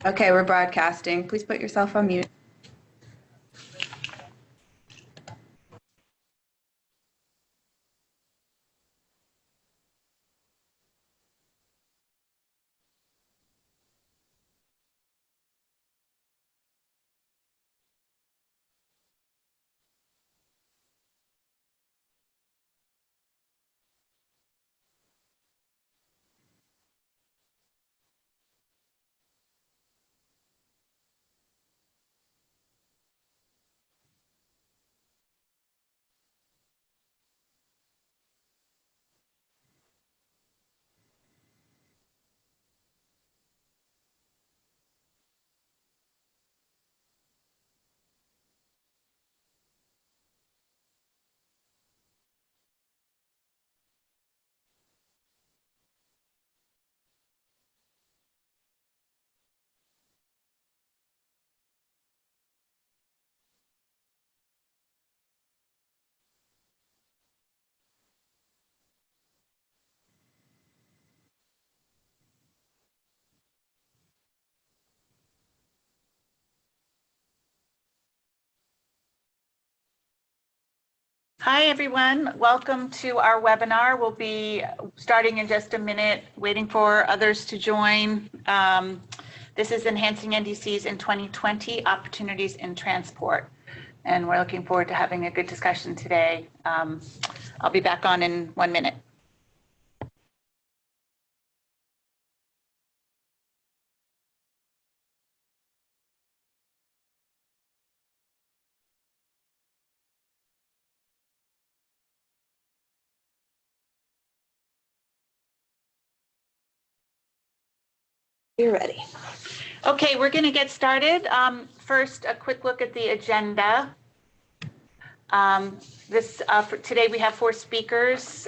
Okay, we're broadcasting. Please put yourself on mute. Hi, everyone. Welcome to our webinar. We'll be starting in just a minute, waiting for others to join. This is Enhancing NDCs in 2020, Opportunities in Transport. And we're looking forward to having a good discussion today. I'll be back on in 1 minute. You're ready. Okay, we're going to get started. First, a quick look at the agenda. For today, we have 4 speakers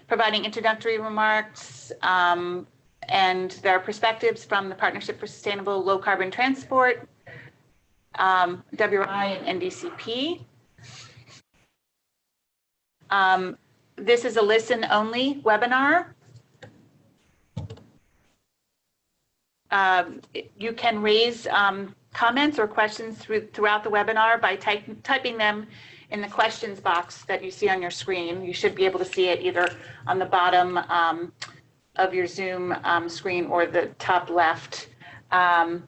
providing introductory remarks and their perspectives from the Partnership for Sustainable Low Carbon Transport, WRI and NDCP. This is a listen-only webinar. You can raise comments or questions throughout the webinar by typing them in the questions box that you see on your screen. You should be able to see it either on the bottom of your Zoom screen or the top left. And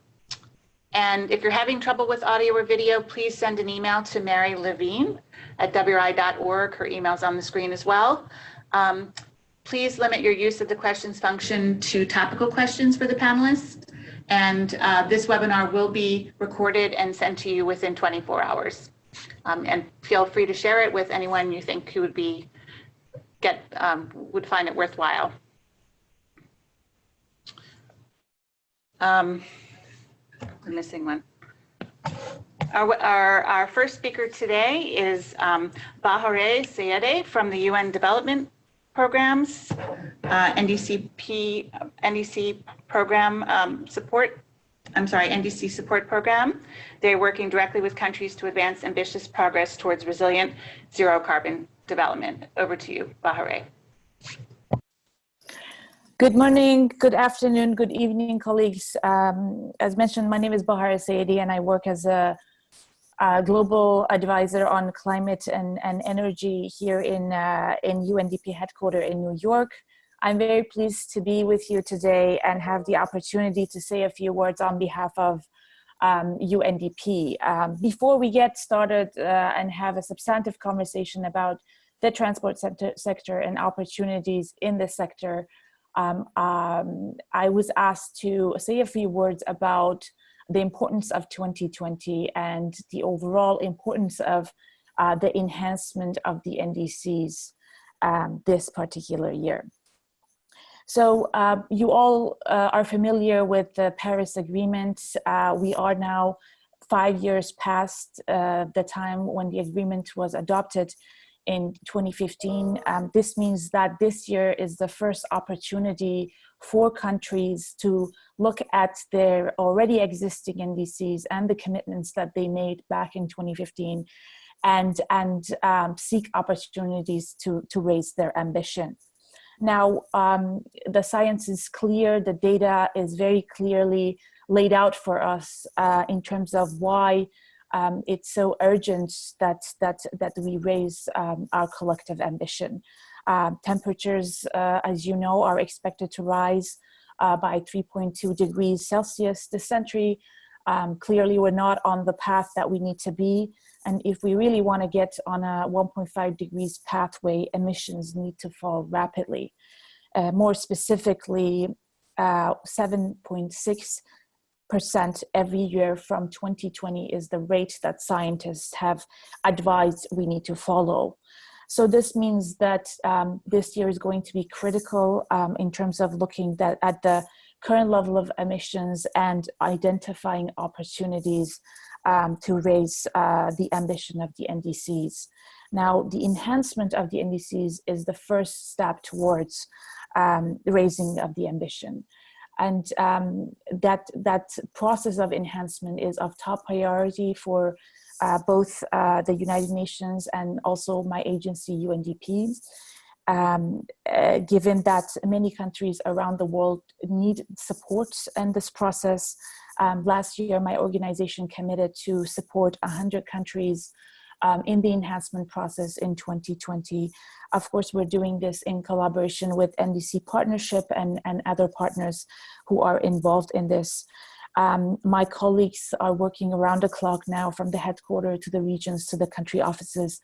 if you're having trouble with audio or video, please send an email to Mary Levine at WRI.org. Her email's on the screen as well. Please limit your use of the questions function to topical questions for the panelists. And this webinar will be recorded and sent to you within 24 hours. And feel free to share it with anyone you think who would find it worthwhile. I'm missing one. Our first speaker today is Bahare Sayede from the UN Development Programs, NDC program support. NDC support program. They're working directly with countries to advance ambitious progress towards resilient zero carbon development. Over to you, Bahare. Good morning, good afternoon, good evening, colleagues. As mentioned, my name is Bahare Sayede, and I work as a global advisor on climate and energy here in UNDP headquarters in New York. I'm very pleased to be with you today and have the opportunity to say a few words on behalf of UNDP. Before we get started and have a substantive conversation about the transport sector and opportunities in the sector, I was asked to say a few words about the importance of 2020 and the overall importance of the enhancement of the NDCs this particular year. So you all are familiar with the Paris Agreement. We are now 5 years past the time when the agreement was adopted in 2015. This means that this year is the first opportunity for countries to look at their already existing NDCs and the commitments that they made back in 2015 and seek opportunities to raise their ambition. Now, the science is clear, the data is very clearly laid out for us in terms of why it's so urgent that we raise our collective ambition. Temperatures, as you know, are expected to rise by 3.2 degrees Celsius this century. Clearly, we're not on the path that we need to be. And if we really want to get on a 1.5 degrees pathway, emissions need to fall rapidly. More specifically, 7.6% every year from 2020 is the rate that scientists have advised we need to follow. So this means that this year is going to be critical in terms of looking at the current level of emissions and identifying opportunities to raise the ambition of the NDCs. Now, the enhancement of the NDCs is the first step towards the raising of the ambition. And that process of enhancement is of top priority for both the United Nations and also my agency, UNDP. Given that many countries around the world need support in this process. Last year, my organization committed to support 100 countries in the enhancement process in 2020. Of course, we're doing this in collaboration with NDC Partnership and other partners who are involved in this. My colleagues are working around the clock now, from the headquarters to the regions to the country offices,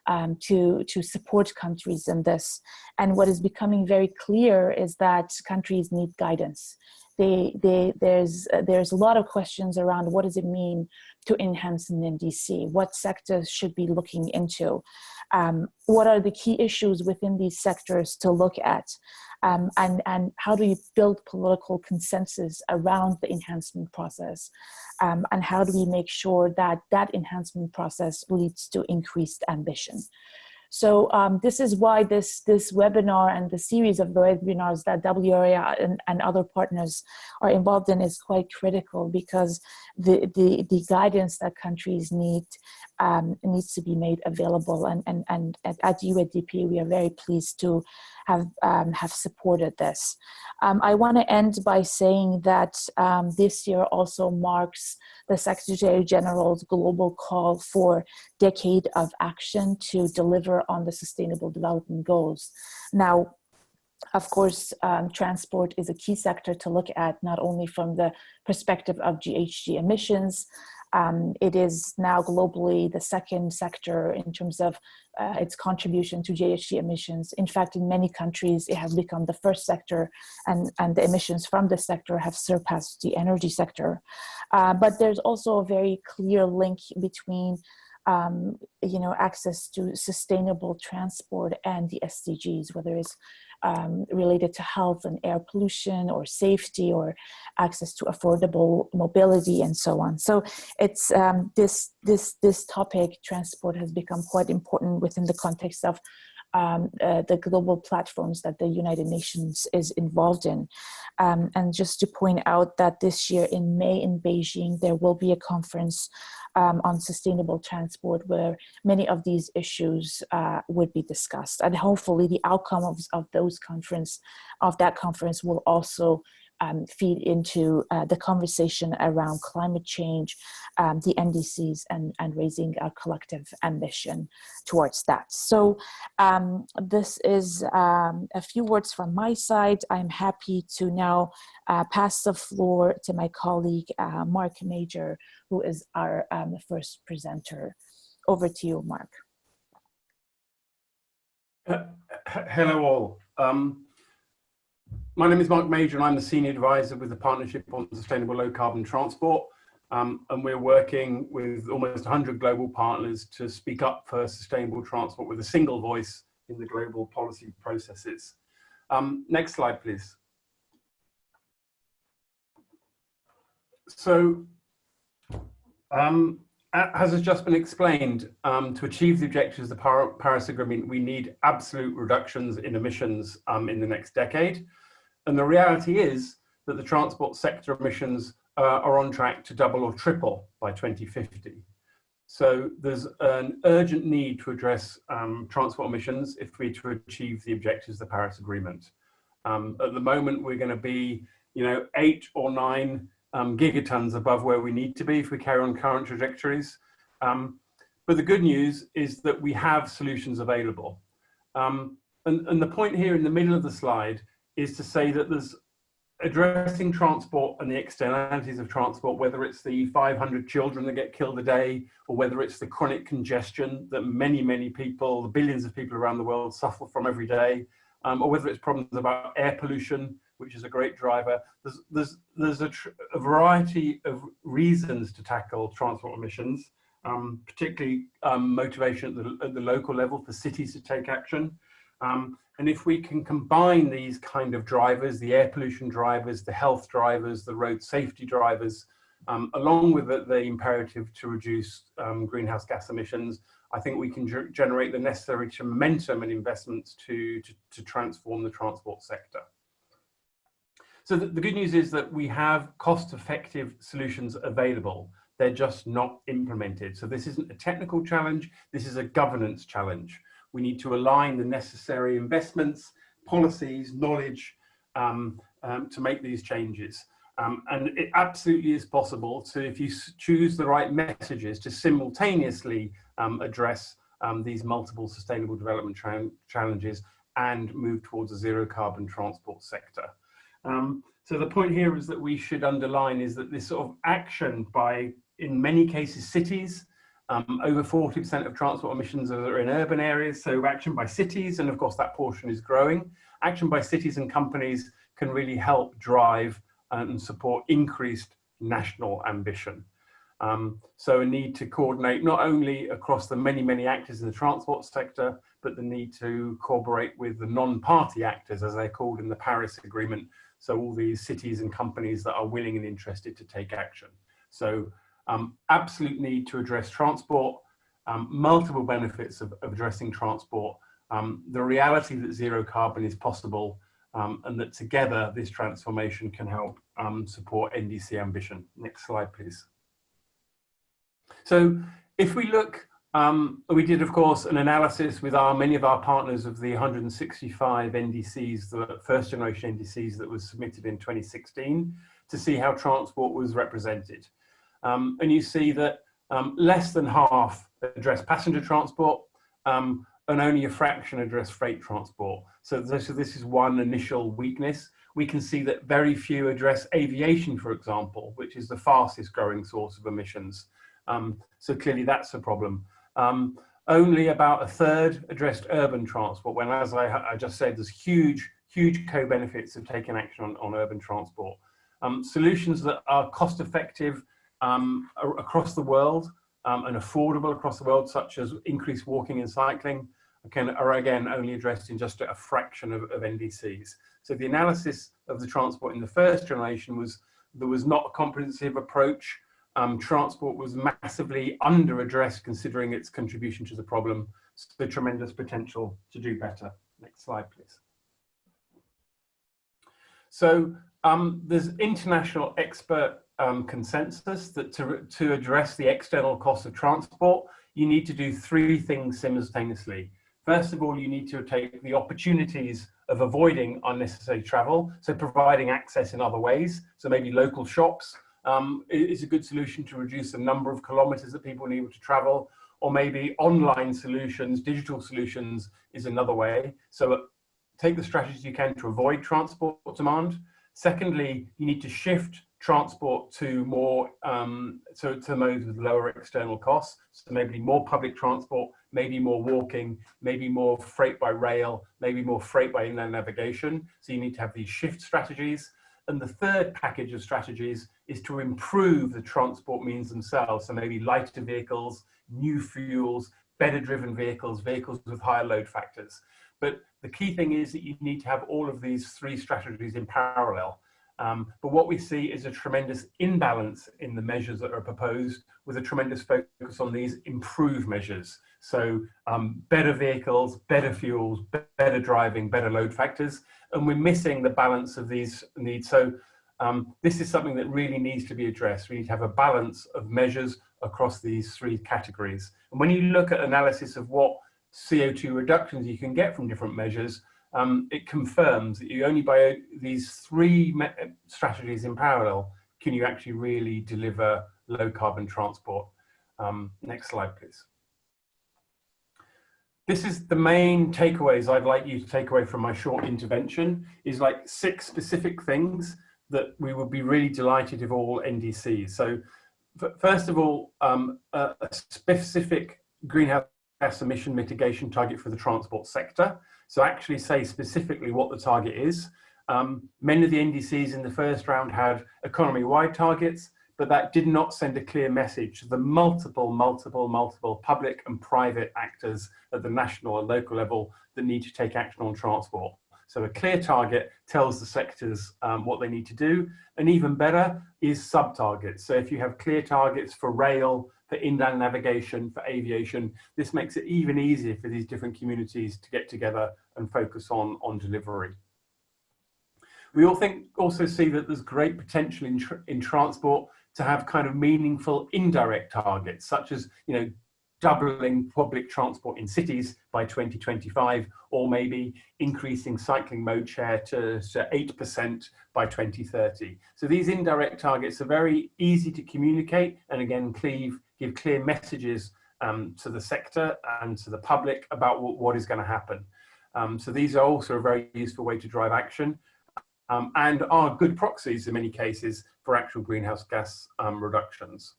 to support countries in this. And what is becoming very clear is that countries need guidance. There's a lot of questions around what does it mean to enhance an NDC? What sectors should be looking into? What are the key issues within these sectors to look at? And how do you build political consensus around the enhancement process? And how do we make sure that that enhancement process leads to increased ambition? So this is why this webinar and the series of webinars that WRA and other partners are involved in is quite critical, because the guidance that countries need needs to be made available. And at UNDP, we are very pleased to have supported this. I want to end by saying that this year also marks the Secretary General's global call for decade of action to deliver on the Sustainable Development Goals. Now, of course, transport is a key sector to look at, not only from the perspective of GHG emissions. It is now globally the second sector in terms of its contribution to GHG emissions. In fact, in many countries, it has become the first sector, and the emissions from this sector have surpassed the energy sector. But there's also a very clear link between access to sustainable transport and the SDGs, whether it's related to health and air pollution or safety or access to affordable mobility and so on. So it's this topic, transport, has become quite important within the context of the global platforms that the United Nations is involved in. And just to point out that this year in May in Beijing, there will be a conference on sustainable transport where many of these issues would be discussed. And hopefully the outcome of that conference will also feed into the conversation around climate change, the NDCs, and raising our collective ambition towards that. So this is a few words from my side. I'm happy to now pass the floor to my colleague, Mark Major, who is our first presenter. Over to you, Mark. Hello all. My name is Mark Major, and I'm the Senior Advisor with the Partnership on Sustainable Low Carbon Transport. And we're working with almost 100 global partners to speak up for sustainable transport with a single voice in the global policy processes. Next slide, please. So, as has just been explained, to achieve the objectives of the Paris Agreement, we need absolute reductions in emissions in the next decade. And the reality is that the transport sector emissions are on track to double or triple by 2050. So there's an urgent need to address transport emissions if we're to achieve the objectives of the Paris Agreement. At the moment, we're going to be, 8 or 9 gigatons above where we need to be if we carry on current trajectories. But the good news is that we have solutions available. And the point here in the middle of the slide is to say that there's addressing transport and the externalities of transport, whether it's the 500 children that get killed a day, or whether it's the chronic congestion that many, many people, the billions of people around the world suffer from every day, or whether it's problems about air pollution, which is a great driver. There's a variety of reasons to tackle transport emissions, particularly motivation at the local level for cities to take action. And if we can combine these kind of drivers, the air pollution drivers, the health drivers, the road safety drivers, along with the imperative to reduce greenhouse gas emissions, I think we can generate the necessary momentum and investments to transform the transport sector. So the good news is that we have cost-effective solutions available. They're just not implemented. So this isn't a technical challenge, this is a governance challenge. We need to align the necessary investments, policies, knowledge to make these changes. And it absolutely is possible to, if you choose the right messages, to simultaneously address these multiple sustainable development challenges and move towards a zero carbon transport sector. So the point here is that we should underline is that this sort of action by, in many cases, cities, over 40% of transport emissions are in urban areas, so action by cities, and of course that portion is growing. Action by cities and companies can really help drive and support increased national ambition. So a need to coordinate not only across the many, many actors in the transport sector, but the need to cooperate with the non-party actors, as they're called in the Paris Agreement. So all these cities and companies that are willing and interested to take action. So absolute need to address transport, multiple benefits of addressing transport, the reality that zero carbon is possible, and that together this transformation can help support NDC ambition. Next slide, please. So if we look, we did, of course, an analysis with many of our partners of the 165 NDCs, the first generation NDCs that was submitted in 2016, to see how transport was represented. And you see that less than half address passenger transport, and only a fraction address freight transport. So this is one initial weakness. We can see that very few address aviation, for example, which is the fastest growing source of emissions. So clearly that's a problem. Only about a third addressed urban transport, when, as I just said, there's huge co-benefits of taking action on urban transport. Solutions that are cost effective across the world and affordable across the world, such as increased walking and cycling, are again only addressed in just a fraction of NDCs. So the analysis of the transport in the first generation was there was not a comprehensive approach. Transport was massively under addressed considering its contribution to the problem. So tremendous potential to do better. Next slide, please. So there's international expert consensus that to address the external costs of transport, you need to do 3 things simultaneously. First of all, you need to take the opportunities of avoiding unnecessary travel, so providing access in other ways. So maybe local shops is a good solution to reduce the number of kilometers that people need to travel, or maybe online solutions, digital solutions is another way. So take the strategies you can to avoid transport demand. Secondly, you need to shift transport to more to modes with lower external costs. So maybe more public transport, maybe more walking, maybe more freight by rail, maybe more freight by inland navigation. So you need to have these shift strategies. And the third package of strategies is to improve the transport means themselves. So maybe lighter vehicles, new fuels, better driven vehicles, vehicles with higher load factors. But the key thing is that you need to have all of these 3 strategies in parallel. But what we see is a tremendous imbalance in the measures that are proposed, with a tremendous focus on these improved measures. So better vehicles, better fuels, better driving, better load factors, and we're missing the balance of these needs. So This is something that really needs to be addressed. We need to have a balance of measures across these three categories. And when you look at analysis of what CO2 reductions you can get from different measures, it confirms that you only by these three strategies in parallel can you actually really deliver low carbon transport. Next slide, please. This is the main takeaways I'd like you to take away from my short intervention, is like 6 specific things that we would be really delighted if all NDCs. So first of all, a specific greenhouse gas emission mitigation target for the transport sector. So actually say specifically what the target is. Many of the NDCs in the first round had economy-wide targets, but that did not send a clear message to the multiple public and private actors at the national and local level that need to take action on transport. So a clear target tells the sectors what they need to do, and even better is sub-targets. So if you have clear targets for rail, for inland navigation, for aviation, this makes it even easier for these different communities to get together and focus on delivery. We also see that there's great potential in transport to have kind of meaningful indirect targets, such as, you know, doubling public transport in cities by 2025, or maybe increasing cycling mode share to 8% by 2030. So these indirect targets are very easy to communicate, and again, give clear messages to the sector and to the public about what is going to happen. So these are also a very useful way to drive action. And are good proxies in many cases for actual greenhouse gas reductions.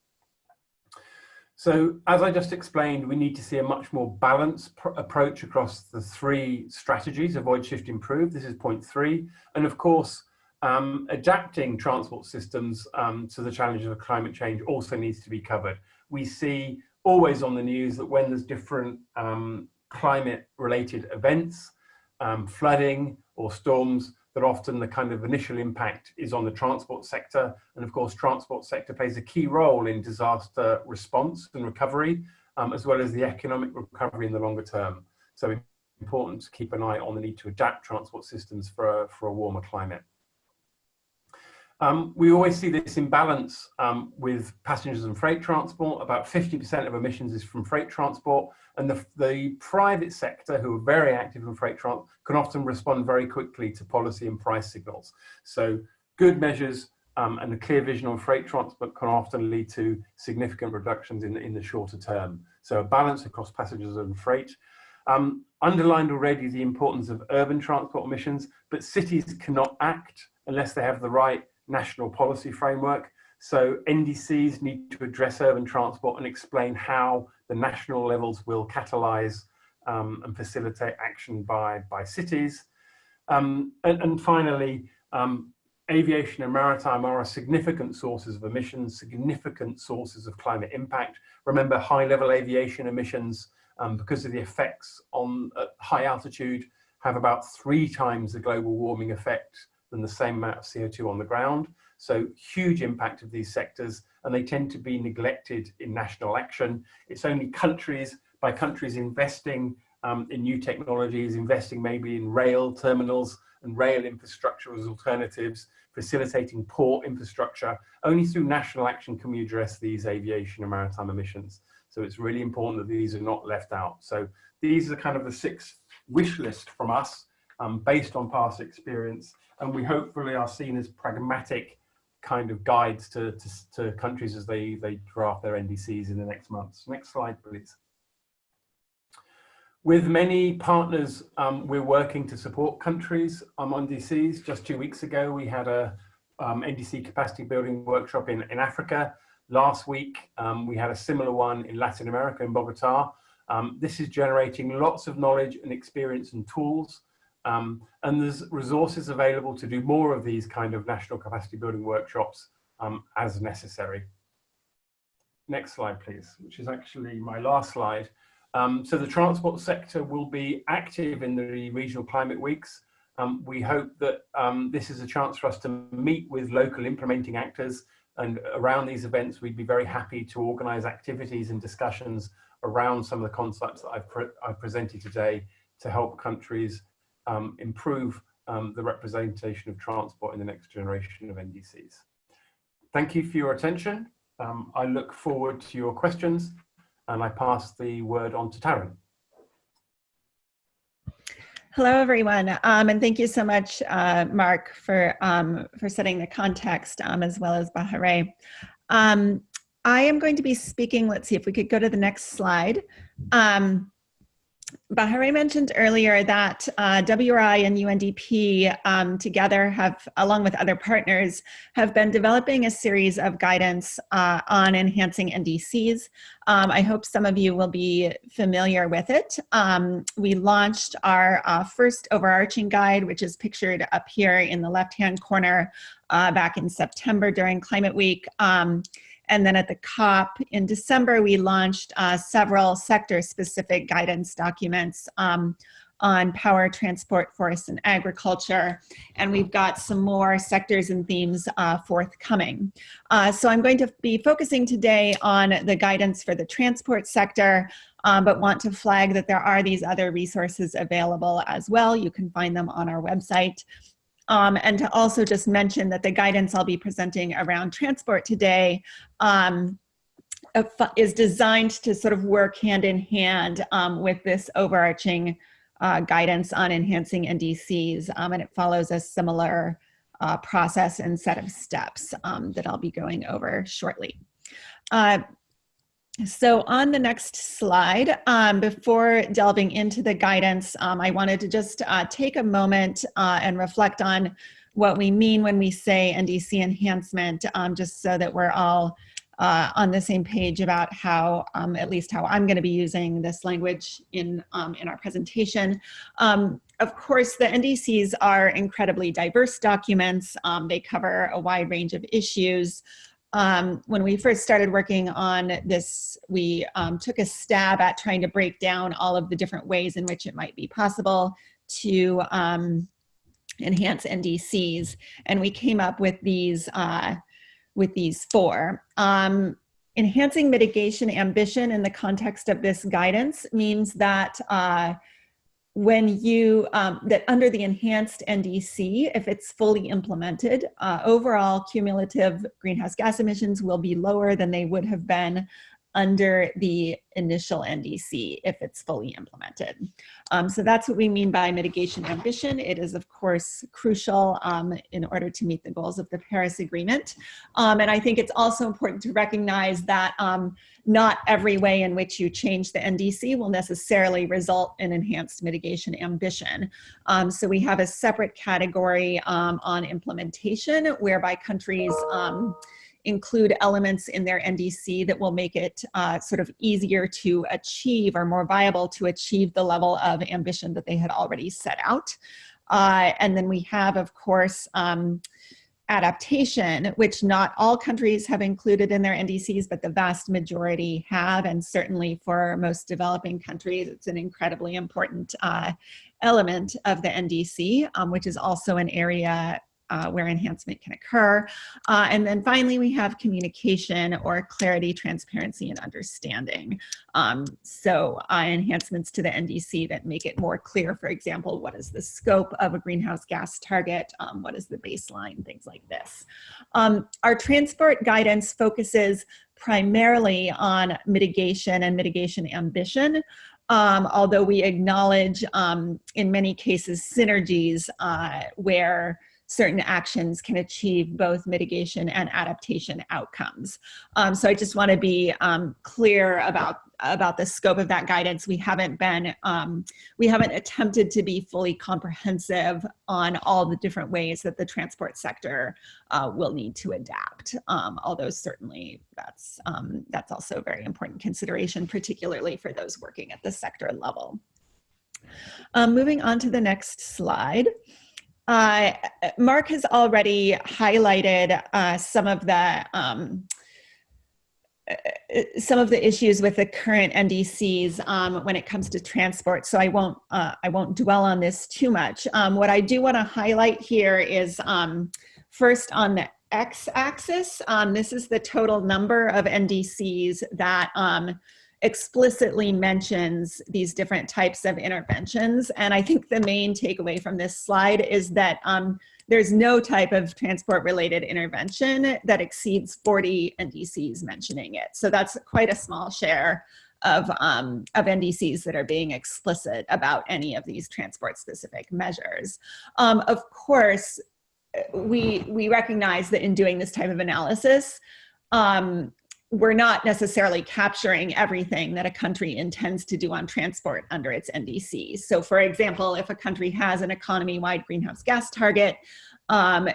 So as I just explained, we need to see a much more balanced approach across the 3 strategies: avoid, shift, improve. This is point 3. And of course, adapting transport systems to the challenges of climate change also needs to be covered. We see always on the news that when there's different climate related events, flooding or storms, that often the kind of initial impact is on the transport sector. And of course, transport sector plays a key role in disaster response and recovery, as well as the economic recovery in the longer term. So it's important to keep an eye on the need to adapt transport systems for a warmer climate. We always see this imbalance with passengers and freight transport. About 50% of emissions is from freight transport, and the private sector, who are very active in freight transport, can often respond very quickly to policy and price signals. So good measures and a clear vision on freight transport can often lead to significant reductions in the shorter term. So a balance across passengers and freight. Underlined already the importance of urban transport emissions, but cities cannot act unless they have the right national policy framework. So NDCs need to address urban transport and explain how the national levels will catalyse and facilitate action by cities. And finally, aviation and maritime are significant sources of emissions, significant sources of climate impact. Remember, high-level aviation emissions, because of the effects on high altitude, have about 3 times the global warming effect than the same amount of CO2 on the ground. So huge impact of these sectors, and they tend to be neglected in national action. It's only countries by countries investing in new technologies, investing maybe in rail terminals and rail infrastructure as alternatives, facilitating port infrastructure. Only through national action can we address these aviation and maritime emissions. So it's really important that these are not left out. So these are kind of the 6 wish list from us based on past experience, and we hopefully are seen as pragmatic kind of guides to countries as they draft their NDCs in the next months. Next slide, please. With many partners, we're working to support countries on NDCs. Just 2 weeks ago, we had a NDC capacity building workshop in Africa. Last week, we had a similar one in Latin America, in Bogota. This is generating lots of knowledge and experience and tools. And there's resources available to do more of these kind of national capacity building workshops as necessary. Next slide, please, which is actually my last slide. So the transport sector will be active in the regional climate weeks. We hope that this is a chance for us to meet with local implementing actors, and around these events, we'd be very happy to organize activities and discussions around some of the concepts that I've presented today to help countries improve the representation of transport in the next generation of NDCs. Thank you for your attention. I look forward to your questions, and I pass the word on to Taryn. Hello, everyone, and thank you so much, Mark, for setting the context, as well as Bahare. I am going to be speaking, let's see if we could go to the next slide. Bahare mentioned earlier that WRI and UNDP together have, along with other partners, have been developing a series of guidance on enhancing NDCs. I hope some of you will be familiar with it. We launched our first overarching guide, which is pictured up here in the left-hand corner back in September during Climate Week. And then at the COP in December, we launched several sector-specific guidance documents on power, transport, forests, and agriculture. And we've got some more sectors and themes forthcoming. So I'm going to be focusing today on the guidance for the transport sector, but want to flag that there are these other resources available as well. You can find them on our website. And to also just mention that the guidance I'll be presenting around transport today is designed to sort of work hand in hand with this overarching guidance on enhancing NDCs, and it follows a similar process and set of steps that I'll be going over shortly. So on the next slide, before delving into the guidance, I wanted to just take a moment and reflect on what we mean when we say NDC enhancement, just so that we're all on the same page about how, at least how I'm going to be using this language in our presentation. Of course, the NDCs are incredibly diverse documents. They cover a wide range of issues. When we first started working on this, we took a stab at trying to break down all of the different ways in which it might be possible to enhance NDCs, and we came up with these four. Enhancing mitigation ambition in the context of this guidance means that when you, that under the enhanced NDC, if it's fully implemented, overall cumulative greenhouse gas emissions will be lower than they would have been under the initial NDC if it's fully implemented. So that's what we mean by mitigation ambition. It is, of course, crucial in order to meet the goals of the Paris Agreement. And I think it's also important to recognize that not every way in which you change the NDC will necessarily result in enhanced mitigation ambition. So we have a separate category on implementation, whereby countries include elements in their NDC that will make it sort of easier to achieve or more viable to achieve the level of ambition that they had already set out. And then we have, of course, adaptation, which not all countries have included in their NDCs, but the vast majority have, and certainly for most developing countries, it's an incredibly important element of the NDC, which is also an area where enhancement can occur. And then finally, we have communication or clarity, transparency, and understanding. So enhancements to the NDC that make it more clear, for example, what is the scope of a greenhouse gas target? What is the baseline? Things like this. Our transport guidance focuses primarily on mitigation and mitigation ambition. Although we acknowledge in many cases synergies where certain actions can achieve both mitigation and adaptation outcomes. So I just want to be clear about the scope of that guidance. We haven't attempted to be fully comprehensive on all the different ways that the transport sector will need to adapt. Although certainly that's also a very important consideration, particularly for those working at the sector level. Moving on to the next slide. Mark has already highlighted some of the issues with the current NDCs when it comes to transport, so I won't dwell on this too much. What I do want to highlight here is first on the x-axis, this is the total number of NDCs that explicitly mentions these different types of interventions. And I think the main takeaway from this slide is that there's no type of transport-related intervention that exceeds 40 NDCs mentioning it. So that's quite a small share of NDCs that are being explicit about any of these transport-specific measures. Of course, we recognize that in doing this type of analysis, we're not necessarily capturing everything that a country intends to do on transport under its NDCs. So for example, if a country has an economy-wide greenhouse gas target,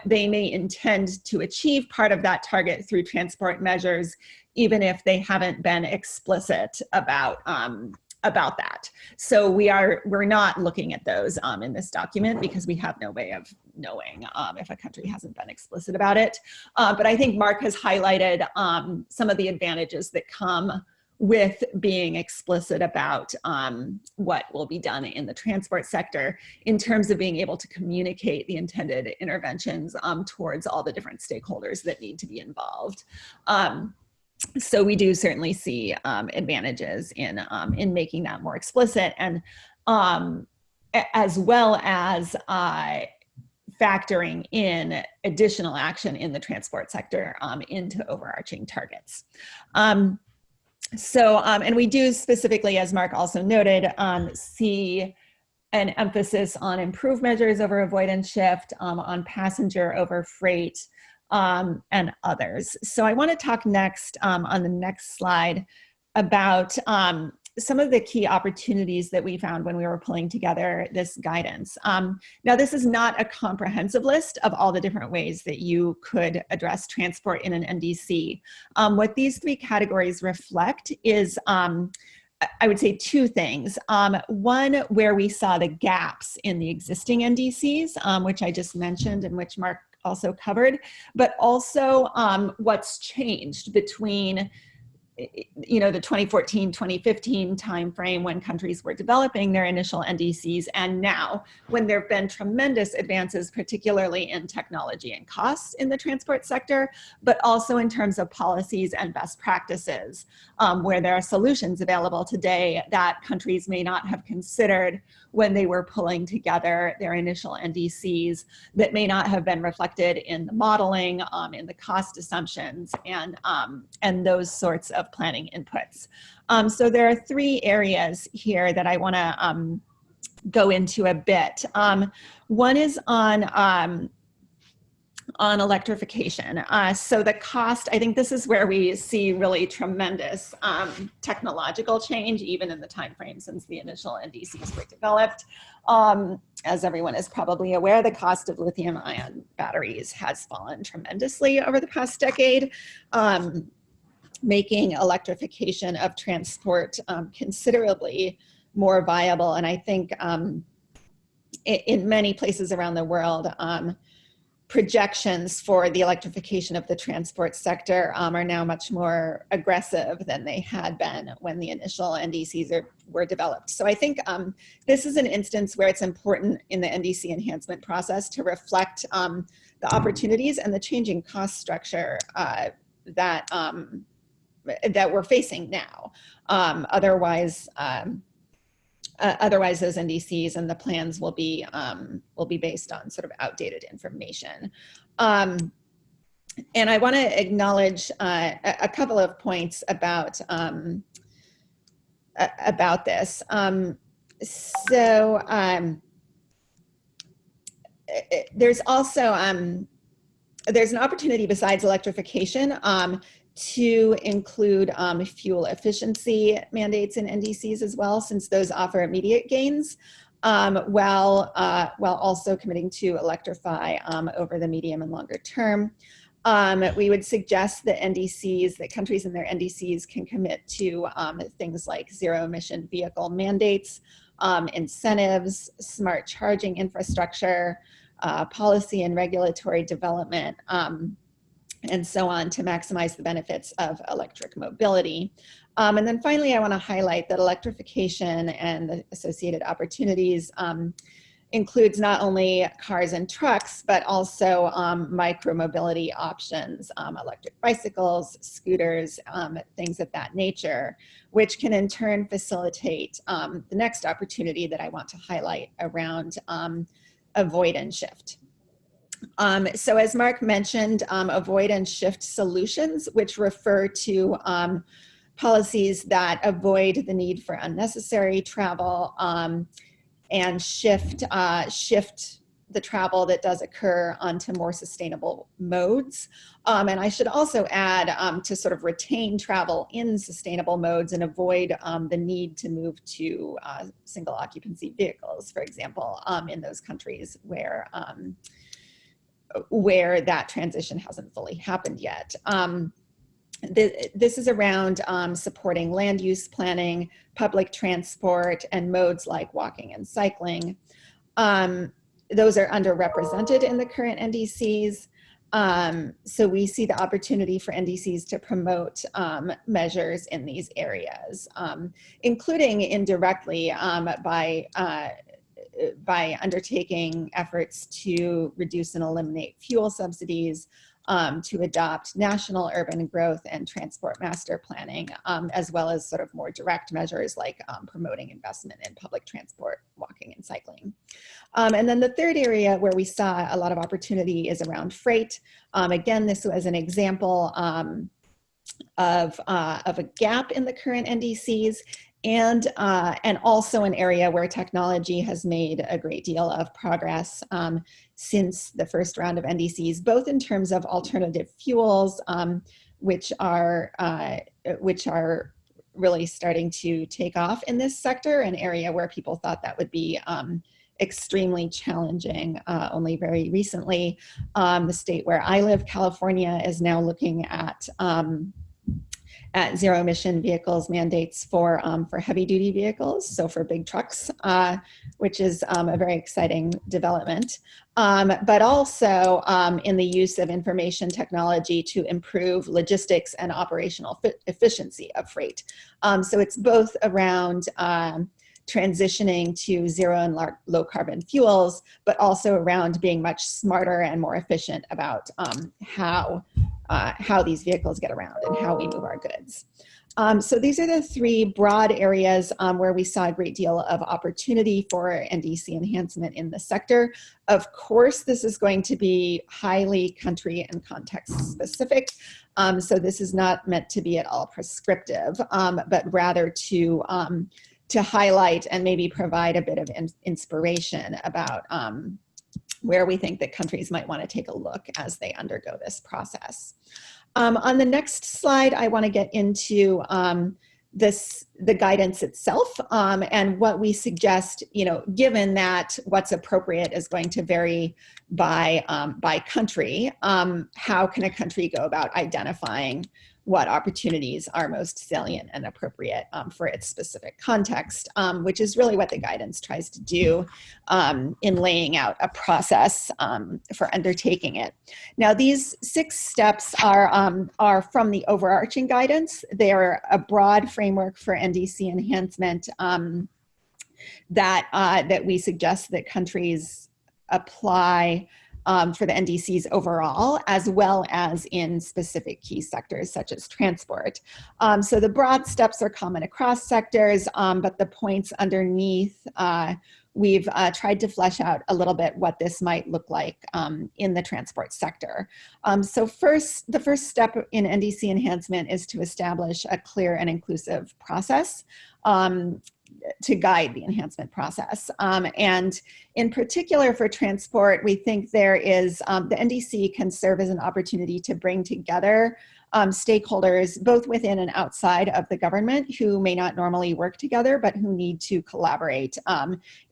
they may intend to achieve part of that target through transport measures, even if they haven't been explicit about that. So we're not looking at those in this document because we have no way of knowing if a country hasn't been explicit about it. But I think Mark has highlighted some of the advantages that come with being explicit about what will be done in the transport sector in terms of being able to communicate the intended interventions towards all the different stakeholders that need to be involved. So we do certainly see advantages in making that more explicit, and as well as factoring in additional action in the transport sector into overarching targets. And we do specifically, as Mark also noted, see an emphasis on improved measures over avoidance shift, on passenger over freight, and others. So I want to talk next on the next slide about some of the key opportunities that we found when we were pulling together this guidance. Now, this is not a comprehensive list of all the different ways that you could address transport in an NDC. What these three categories reflect is I would say two things. One, where we saw the gaps in the existing NDCs, which I just mentioned and which Mark also covered, but also what's changed between the 2014-2015 timeframe when countries were developing their initial NDCs, and now when there have been tremendous advances, particularly in technology and costs in the transport sector, but also in terms of policies and best practices, where there are solutions available today that countries may not have considered when they were pulling together their initial NDCs, that may not have been reflected in the modeling, in the cost assumptions, and those sorts of planning inputs. So there are three areas here that I want to go into a bit. One is on electrification. So the cost, I think this is where we see really tremendous technological change, even in the time frame since the initial NDCs were developed. As everyone is probably aware, the cost of lithium-ion batteries has fallen tremendously over the past decade, making electrification of transport considerably more viable. And I think in many places around the world, projections for the electrification of the transport sector are now much more aggressive than they had been when the initial NDCs were developed. So I think this is an instance where it's important in the NDC enhancement process to reflect the opportunities and the changing cost structure that we're facing now. Otherwise, those NDCs and the plans will be based on sort of outdated information. And I want to acknowledge a couple of points about this. There's also there's an opportunity besides electrification to include fuel efficiency mandates in NDCs as well, since those offer immediate gains, while also committing to electrify over the medium and longer term. We would suggest that countries in their NDCs can commit to things like zero emission vehicle mandates, incentives, smart charging infrastructure, policy and regulatory development, and so on, to maximize the benefits of electric mobility. And then finally, I want to highlight that electrification and the associated opportunities includes not only cars and trucks, but also micromobility options, electric bicycles, scooters, things of that nature, which can in turn facilitate the next opportunity that I want to highlight around avoid and shift. So as Mark mentioned, avoid and shift solutions, which refer to policies that avoid the need for unnecessary travel and shift the travel that does occur onto more sustainable modes. And I should also add to sort of retain travel in sustainable modes and avoid the need to move to single occupancy vehicles, for example, in those countries where that transition hasn't fully happened yet. This is around supporting land use planning, public transport, and modes like walking and cycling. Those are underrepresented in the current NDCs. So we see the opportunity for NDCs to promote measures in these areas, including indirectly by undertaking efforts to reduce and eliminate fuel subsidies, to adopt national urban growth and transport master planning, as well as sort of more direct measures like promoting investment in public transport, walking and cycling. And then the third area where we saw a lot of opportunity is around freight. Again, this was an example of a gap in the current NDCs, and also an area where technology has made a great deal of progress since the first round of NDCs, both in terms of alternative fuels, which are really starting to take off in this sector, an area where people thought that would be extremely challenging only very recently. The state where I live, California, is now looking at zero emission vehicles mandates for heavy duty vehicles, so for big trucks, which is a very exciting development, but also in the use of information technology to improve logistics and operational efficiency of freight. So it's both around transitioning to zero and low carbon fuels, but also around being much smarter and more efficient about how these vehicles get around and how we move our goods. So these are the three broad areas where we saw a great deal of opportunity for NDC enhancement in the sector. Of course, this is going to be highly country and context specific. So this is not meant to be at all prescriptive, but rather to highlight and maybe provide a bit of inspiration about where we think that countries might want to take a look as they undergo this process. On the next slide, I want to get into the guidance itself and what we suggest, given that what's appropriate is going to vary by country, how can a country go about identifying what opportunities are most salient and appropriate for its specific context, which is really what the guidance tries to do in laying out a process for undertaking it. Now, these 6 steps are from the overarching guidance. They are a broad framework for NDC enhancement that we suggest that countries apply for the NDCs overall, as well as in specific key sectors such as transport. So the broad steps are common across sectors, but the points underneath, we've tried to flesh out a little bit what this might look like in the transport sector. So the first step in NDC enhancement is to establish a clear and inclusive process to guide the enhancement process. And in particular for transport, we think there is, the NDC can serve as an opportunity to bring together stakeholders both within and outside of the government who may not normally work together, but who need to collaborate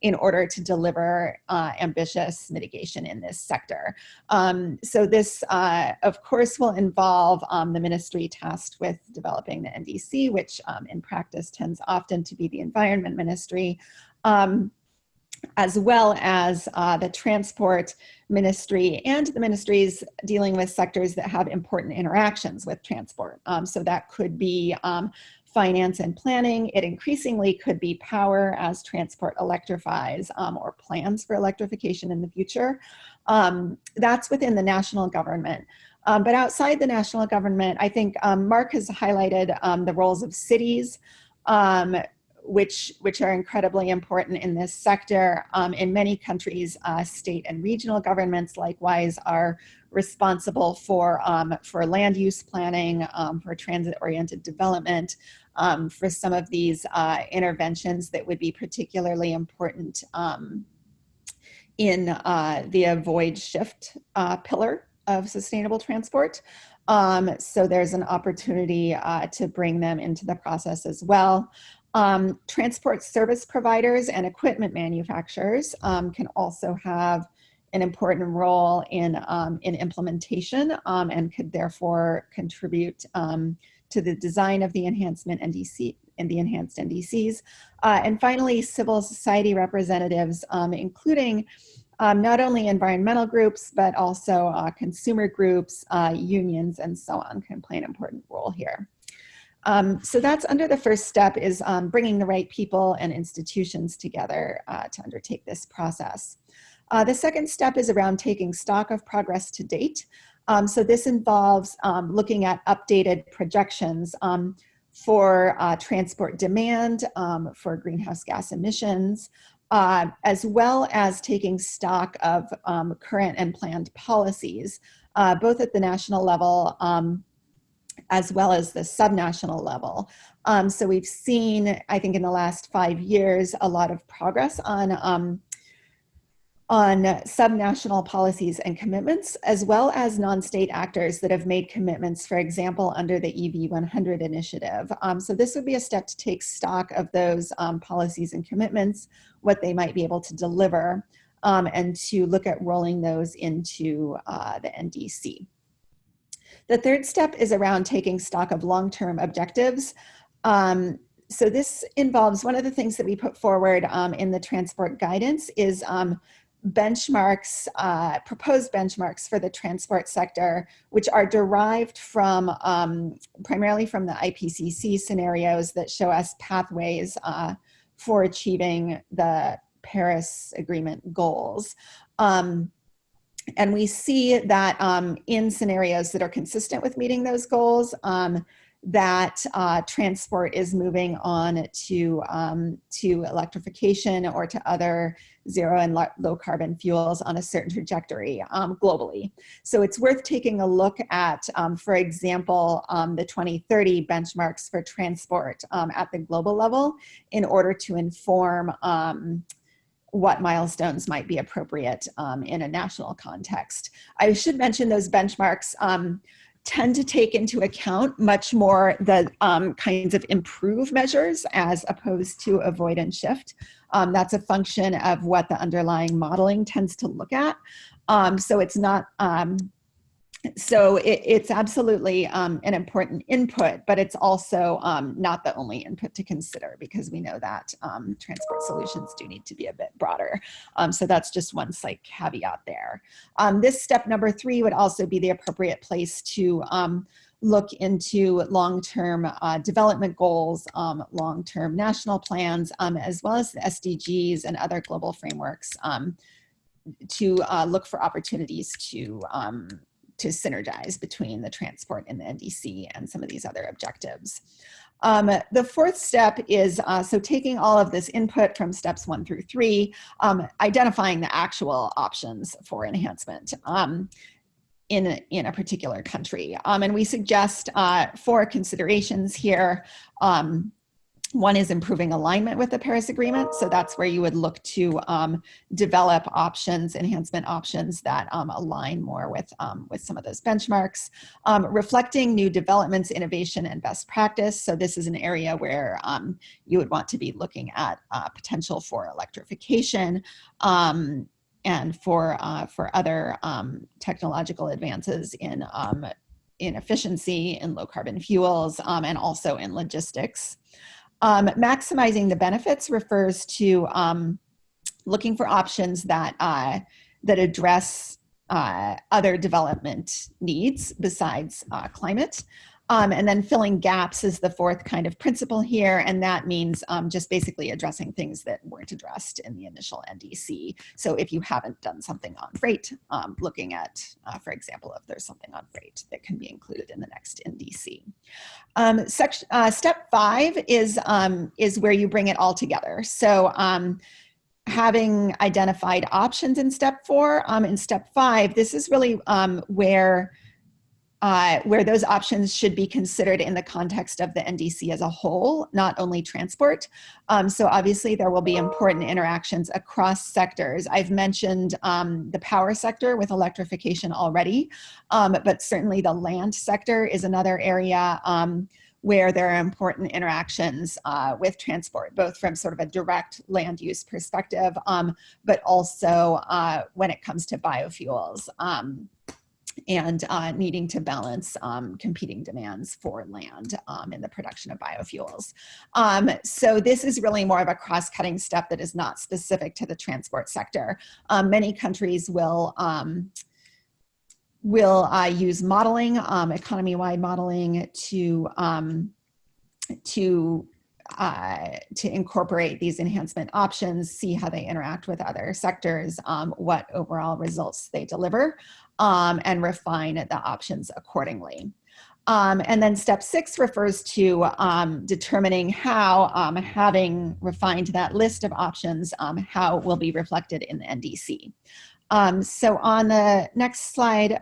in order to deliver ambitious mitigation in this sector. So this, of course, will involve the ministry tasked with developing the NDC, which in practice tends often to be the Environment Ministry, as well as the Transport Ministry and the ministries dealing with sectors that have important interactions with transport. So that could be finance and planning. It increasingly could be power as transport electrifies or plans for electrification in the future. That's within the national government. But outside the national government, I think Mark has highlighted the roles of cities, which are incredibly important in this sector. In many countries, state and regional governments likewise are responsible for land use planning, for transit-oriented development, for some of these interventions that would be particularly important in the avoid shift pillar of sustainable transport. So there's an opportunity to bring them into the process as well. Transport service providers and equipment manufacturers can also have an important role in implementation and could therefore contribute to the design of the enhancement NDC and the enhanced NDCs. And finally, civil society representatives, including not only environmental groups, but also consumer groups, unions, and so on, can play an important role here. So that's under the first step, is bringing the right people and institutions together to undertake this process. The second step is around taking stock of progress to date. So this involves looking at updated projections for transport demand, for greenhouse gas emissions, as well as taking stock of current and planned policies, both at the national level as well as the subnational level. So we've seen, I think in the last 5 years, a lot of progress on subnational policies and commitments, as well as non-state actors that have made commitments, for example, under the EV100 initiative. So this would be a step to take stock of those policies and commitments, what they might be able to deliver, and to look at rolling those into the NDC. The third step is around taking stock of long-term objectives. So this involves, one of the things that we put forward in the transport guidance is benchmarks, proposed benchmarks for the transport sector, which are derived from primarily from the IPCC scenarios that show us pathways for achieving the Paris Agreement goals. And we see that in scenarios that are consistent with meeting those goals, that transport is moving on to electrification or to other zero and low carbon fuels on a certain trajectory globally. So it's worth taking a look at, for example, the 2030 benchmarks for transport at the global level in order to inform what milestones might be appropriate in a national context. I should mention those benchmarks tend to take into account much more the kinds of improve measures as opposed to avoid and shift. That's a function of what the underlying modeling tends to look at. So it's not, it's absolutely an important input, but it's also not the only input to consider, because we know that transport solutions do need to be a bit broader. So that's just one slight caveat there. This step number 3 would also be the appropriate place to look into long-term development goals, long-term national plans, as well as the SDGs and other global frameworks to look for opportunities to synergize between the transport and the NDC and some of these other objectives. The fourth step is, so taking all of this input from steps 1 through 3, identifying the actual options for enhancement in a particular country. And we suggest 4 considerations here. One is improving alignment with the Paris Agreement. So that's where you would look to develop options, enhancement options that align more with some of those benchmarks. Reflecting new developments, innovation, and best practice. So this is an area where you would want to be looking at potential for electrification and for other technological advances in efficiency, in low carbon fuels, and also in logistics. Maximizing the benefits refers to looking for options that address other development needs besides climate. And then filling gaps is the fourth kind of principle here, and that means just basically addressing things that weren't addressed in the initial NDC. So if you haven't done something on freight, looking at, for example, if there's something on freight that can be included in the next NDC. Step 5 is where you bring it all together. So having identified options in step 4, in step 5, this is really where those options should be considered in the context of the NDC as a whole, not only transport. So obviously there will be important interactions across sectors. I've mentioned the power sector with electrification already, but certainly the land sector is another area where there are important interactions with transport, both from sort of a direct land use perspective, but also when it comes to biofuels. And needing to balance competing demands for land in the production of biofuels. So this is really more of a cross-cutting step that is not specific to the transport sector. Many countries will use modeling, economy-wide modeling to incorporate these enhancement options, see how they interact with other sectors, what overall results they deliver, and refine the options accordingly. And then step 6 refers to determining how, having refined that list of options, how it will be reflected in the NDC. So on the next slide,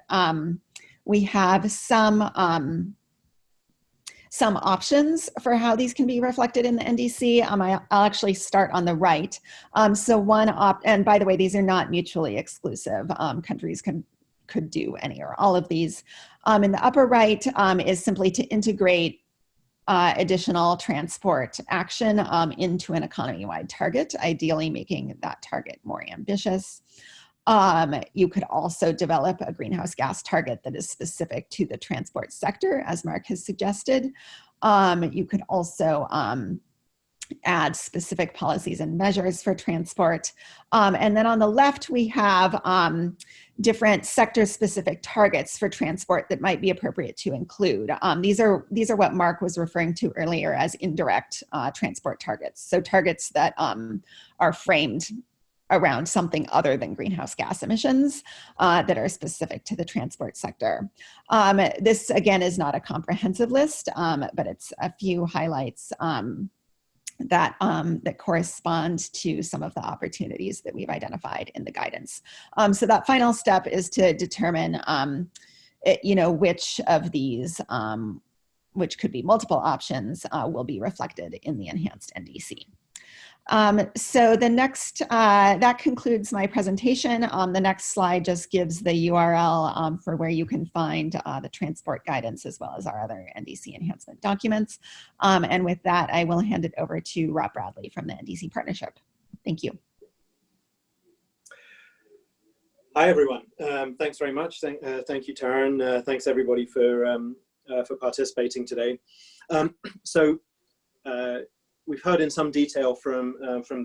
we have some options for how these can be reflected in the NDC. I'll actually start on the right. So and by the way, these are not mutually exclusive. Countries could do any or all of these. In the upper right is simply to integrate additional transport action into an economy-wide target, ideally making that target more ambitious. You could also develop a greenhouse gas target that is specific to the transport sector, as Mark has suggested. You could also add specific policies and measures for transport. And then on the left, we have different sector-specific targets for transport that might be appropriate to include. These are what Mark was referring to earlier as indirect transport targets. So targets that are framed around something other than greenhouse gas emissions that are specific to the transport sector. This, again, is not a comprehensive list, but it's a few highlights that correspond to some of the opportunities that we've identified in the guidance. So that final step is to determine, which of these, which could be multiple options, will be reflected in the enhanced NDC. So the next, that concludes my presentation. The next slide just gives the URL for where you can find the transport guidance as well as our other NDC enhancement documents. And with that, I will hand it over to Rob Bradley from the NDC Partnership. Thank you. Hi, everyone. Thanks very much. Thank you, Taryn. Thanks, everybody, for participating today. We've heard in some detail from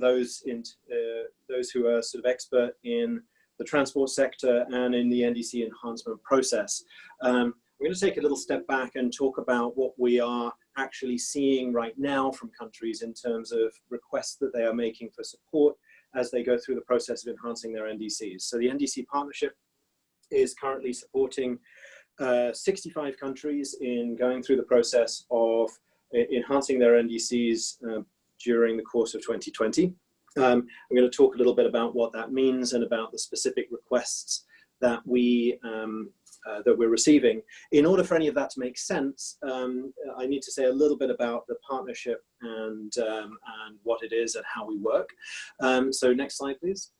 those who are sort of expert in the transport sector and in the NDC enhancement process. We're going to take a little step back and talk about what we are actually seeing right now from countries in terms of requests that they are making for support as they go through the process of enhancing their NDCs. So the NDC Partnership is currently supporting 65 countries in going through the process of enhancing their NDCs during the course of 2020. I'm going to talk a little bit about what that means and about the specific requests that we're receiving. In order for any of that to make sense, I need to say a little bit about the partnership and what it is and how we work. So next slide, please.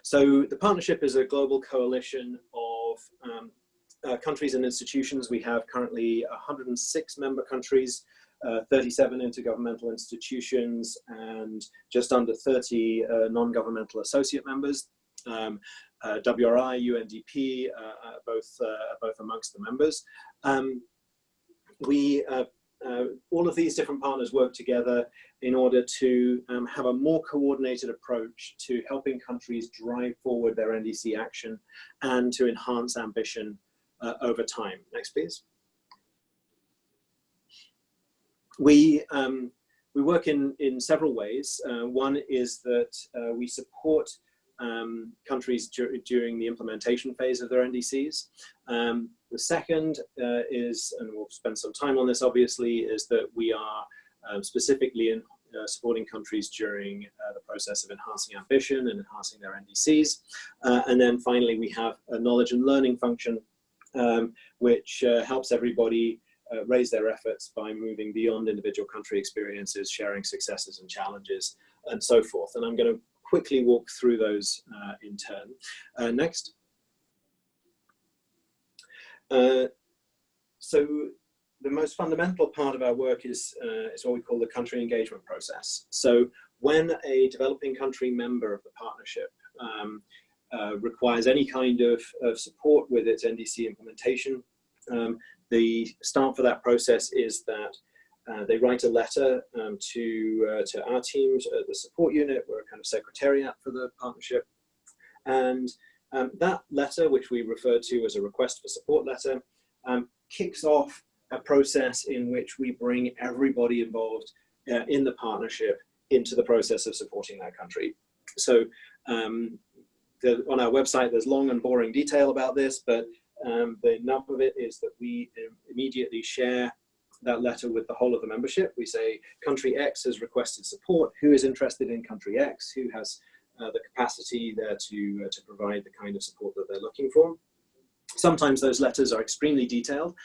So the partnership is a global coalition of countries and institutions. We have currently 106 member countries, 37 intergovernmental institutions, and just under 30 non-governmental associate members. WRI, UNDP, both amongst the members. All of these different partners work together in order to have a more coordinated approach to helping countries drive forward their NDC action and to enhance ambition over time. Next, please. We work in several ways. One is that we support countries during the implementation phase of their NDCs. The second is, and we'll spend some time on this obviously, is that we are specifically in supporting countries during the process of enhancing ambition and enhancing their NDCs. And then finally, we have a knowledge and learning function, which helps everybody raise their efforts by moving beyond individual country experiences, sharing successes and challenges, and so forth. And I'm going to quickly walk through those in turn. Next. So the most fundamental part of our work is what we call the country engagement process. So when a developing country member of the partnership requires any kind of support with its NDC implementation, the start for that process is that they write a letter to our teams at the support unit. We're a kind of secretariat for the partnership. And that letter, which we refer to as a request for support letter, kicks off a process in which we bring everybody involved in the partnership into the process of supporting that country. So on our website, there's long and boring detail about this, but the nub of it is that we immediately share that letter with the whole of the membership. We say, country X has requested support. Who is interested in country X? Who has the capacity there to provide the kind of support that they're looking for? Sometimes those letters are extremely detailed.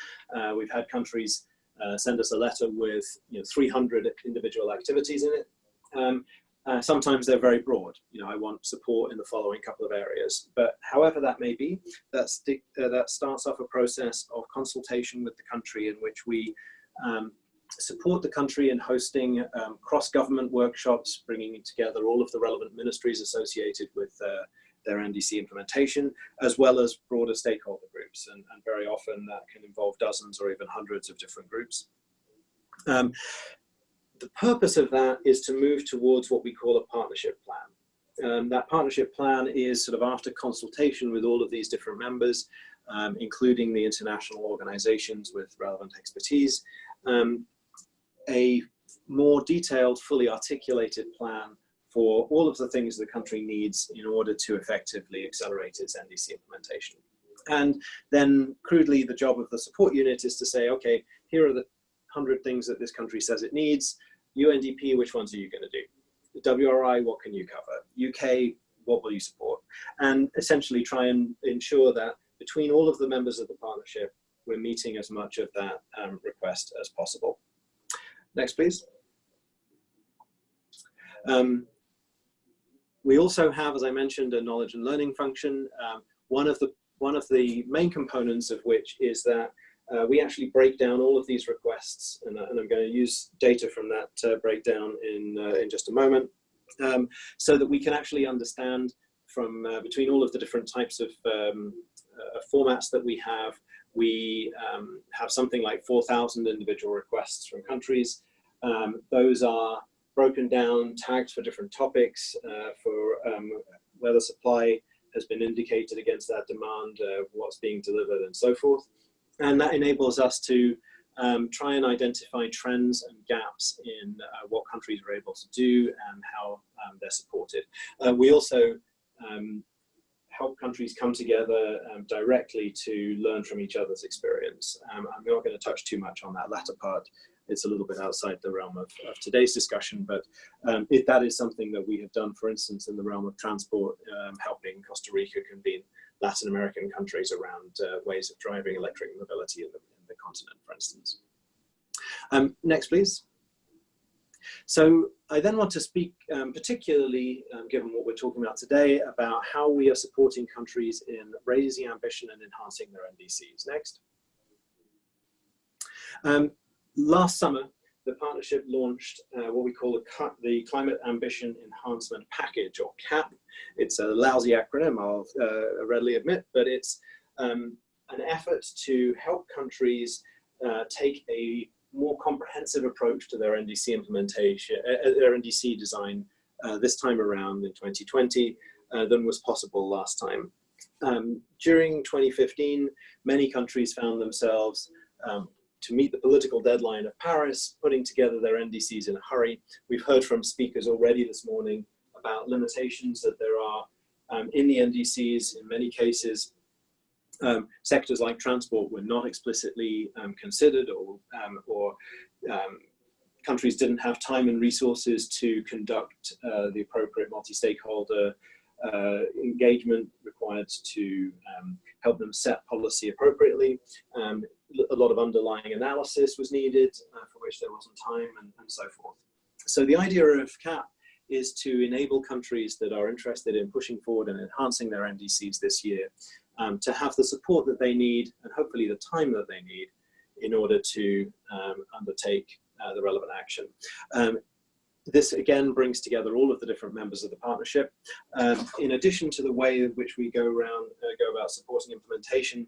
We've had countries send us a letter with 300 individual activities in it. Sometimes they're very broad. I want support in the following couple of areas. But however that may be, that starts off a process of consultation with the country in which we support the country in hosting cross-government workshops, bringing together all of the relevant ministries associated with their NDC implementation, as well as broader stakeholder groups. And very often that can involve dozens or even hundreds of different groups. The purpose of that is to move towards what we call a partnership plan. That partnership plan is sort of after consultation with all of these different members, including the international organizations with relevant expertise, a more detailed, fully articulated plan for all of the things the country needs in order to effectively accelerate its NDC implementation. And then crudely, the job of the support unit is to say, okay, here are the 100 things that this country says it needs. UNDP, which ones are you going to do? WRI, what can you cover? UK, what will you support? And essentially try and ensure that between all of the members of the partnership, we're meeting as much of that request as possible. Next, please. We also have, as I mentioned, a knowledge and learning function. One of the main components of which is that we actually break down all of these requests, and I'm going to use data from that breakdown in just a moment, so that we can actually understand from between all of the different types of formats that we have. We have something like 4,000 individual requests from countries. Those are broken down, tagged for different topics, for whether supply has been indicated against that demand, what's being delivered, and so forth. And that enables us to try and identify trends and gaps in what countries are able to do and how they're supported. We also help countries come together directly to learn from each other's experience. I'm not going to touch too much on that latter part. It's a little bit outside the realm of today's discussion, but that is something that we have done, for instance, in the realm of transport, helping Costa Rica convene Latin American countries around ways of driving electric mobility in the continent, for instance. Next, please. So I then want to speak particularly, given what we're talking about today, about how we are supporting countries in raising ambition and enhancing their NDCs. Next. Last summer, the partnership launched what we call the Climate Ambition Enhancement Package, or CAP. It's a lousy acronym, I'll readily admit, but it's an effort to help countries take a more comprehensive approach to their NDC implementation, their NDC design this time around in 2020 than was possible last time. During 2015, many countries found themselves to meet the political deadline of Paris, putting together their NDCs in a hurry. We've heard from speakers already this morning about limitations that there are in the NDCs. In many cases, sectors like transport were not explicitly considered, or countries didn't have time and resources to conduct the appropriate multi-stakeholder engagement required to help them set policy appropriately. A lot of underlying analysis was needed, for which there wasn't time, and so forth. So the idea of CAP is to enable countries that are interested in pushing forward and enhancing their NDCs this year to have the support that they need, and hopefully the time that they need, in order to undertake the relevant action. This again brings together all of the different members of the partnership. In addition to the way in which we go about supporting implementation,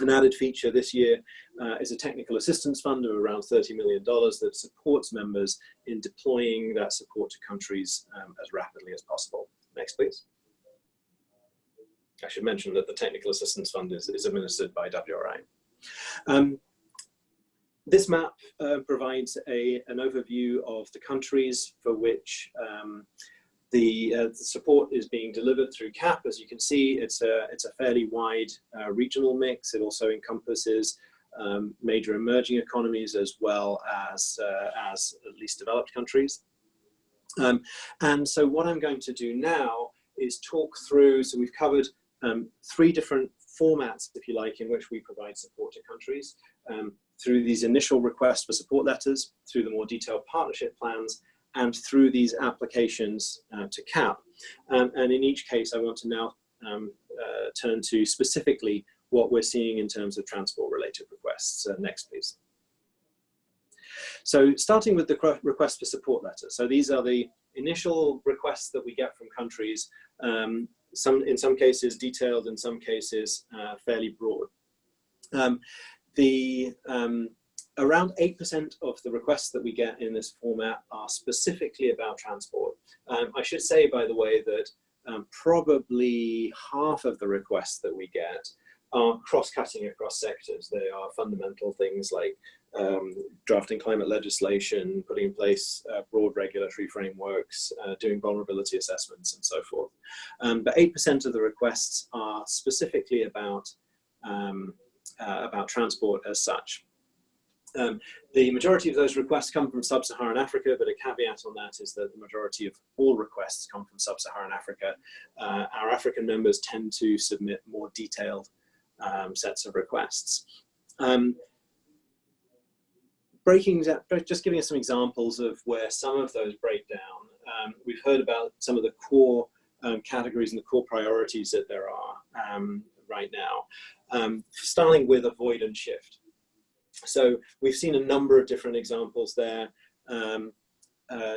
an added feature this year is a technical assistance fund of around $30 million that supports members in deploying that support to countries as rapidly as possible. Next, please. I should mention that the technical assistance fund is administered by WRI. This map provides an overview of the countries for which the support is being delivered through CAP. As you can see, it's a fairly wide regional mix. It also encompasses major emerging economies as well as least developed countries. And so what I'm going to do now is talk through, so we've covered 3 different formats, if you like, in which we provide support to countries. Through these initial requests for support letters, through the more detailed partnership plans, and through these applications to CAP. And in each case, I want to now turn to specifically what we're seeing in terms of transport-related requests. Next, please. So starting with the request for support letters. So these are the initial requests that we get from countries, in some cases detailed, in some cases fairly broad. Around 8% of the requests that we get in this format are specifically about transport. I should say, by the way, that probably half of the requests that we get are cross-cutting across sectors. They are fundamental things like drafting climate legislation, putting in place broad regulatory frameworks, doing vulnerability assessments, and so forth. But 8% of the requests are specifically about transport as such. The majority of those requests come from sub-Saharan Africa, but a caveat on that is that the majority of all requests come from sub-Saharan Africa. Our African members tend to submit more detailed sets of requests. Just giving us some examples of where some of those break down. We've heard about some of the core categories and the core priorities that there are right now, starting with avoid and shift. So we've seen a number of different examples there.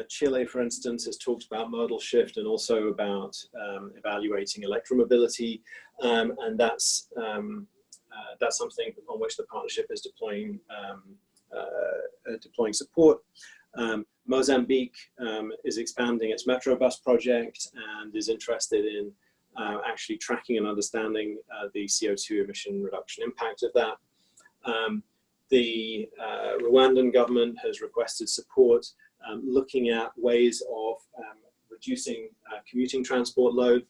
Chile, for instance, has talked about modal shift and also about evaluating electromobility, and that's something on which the partnership is deploying support. Mozambique is expanding its Metrobus project and is interested in actually tracking and understanding the CO2 emission reduction impact of that. The Rwandan government has requested support looking at ways of reducing commuting transport load.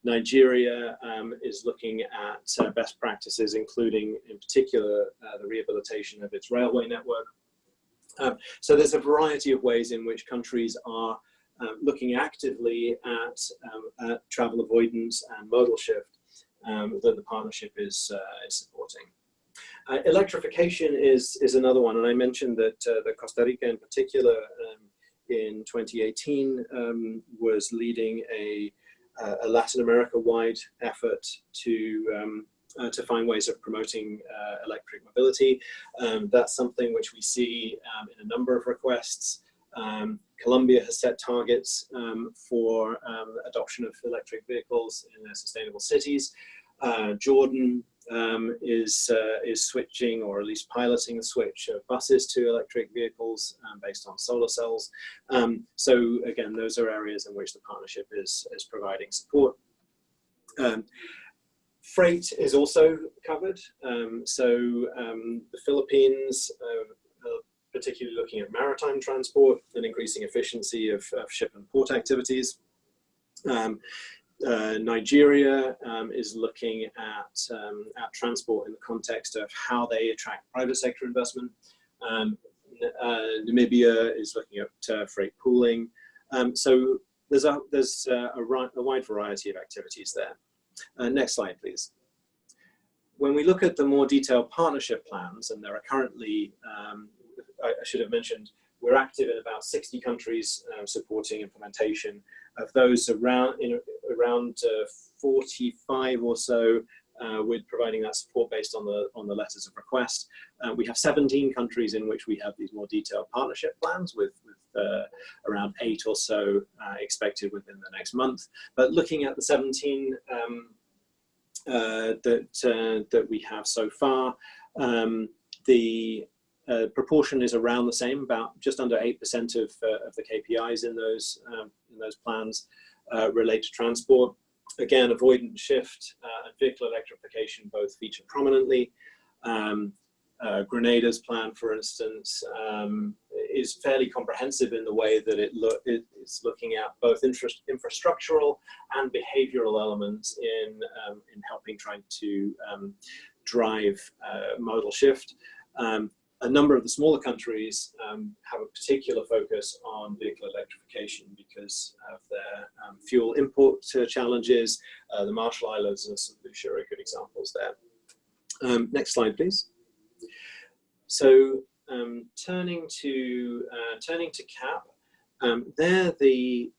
Nigeria is looking at best practices, including in particular the rehabilitation of its railway network. So there's a variety of ways in which countries are looking actively at travel avoidance and modal shift that the partnership is supporting. Electrification is another one, and I mentioned that Costa Rica in particular in 2018 was leading a Latin America-wide effort to find ways of promoting electric mobility. That's something which we see in a number of requests. Colombia has set targets for adoption of electric vehicles in their sustainable cities. Jordan is switching, or at least piloting the switch of buses to electric vehicles based on solar cells. So again, those are areas in which the partnership is providing support. Freight is also covered. The Philippines, particularly looking at maritime transport and increasing efficiency of ship and port activities. Nigeria is looking at transport in the context of how they attract private sector investment. Namibia is looking at freight pooling. So there's a wide variety of activities there. Next slide, please. When we look at the more detailed partnership plans, and there are currently, I should have mentioned, we're active in about 60 countries supporting implementation of those. Around 45 or so with providing that support based on the letters of request. We have 17 countries in which we have these more detailed partnership plans with around 8 or so expected within the next month. But looking at the 17 that we have so far, the proportion is around the same, about just under 8% of the KPIs in those plans relate to transport. Again, avoidance shift and vehicle electrification both feature prominently. Grenada's plan, for instance, is fairly comprehensive in the way that it's looking at both infrastructural and behavioral elements in helping trying to drive modal shift. A number of the smaller countries have a particular focus on vehicle electrification because of their fuel import challenges. The Marshall Islands and St. Lucia are good examples there. Next slide, please. So turning to CAP, there the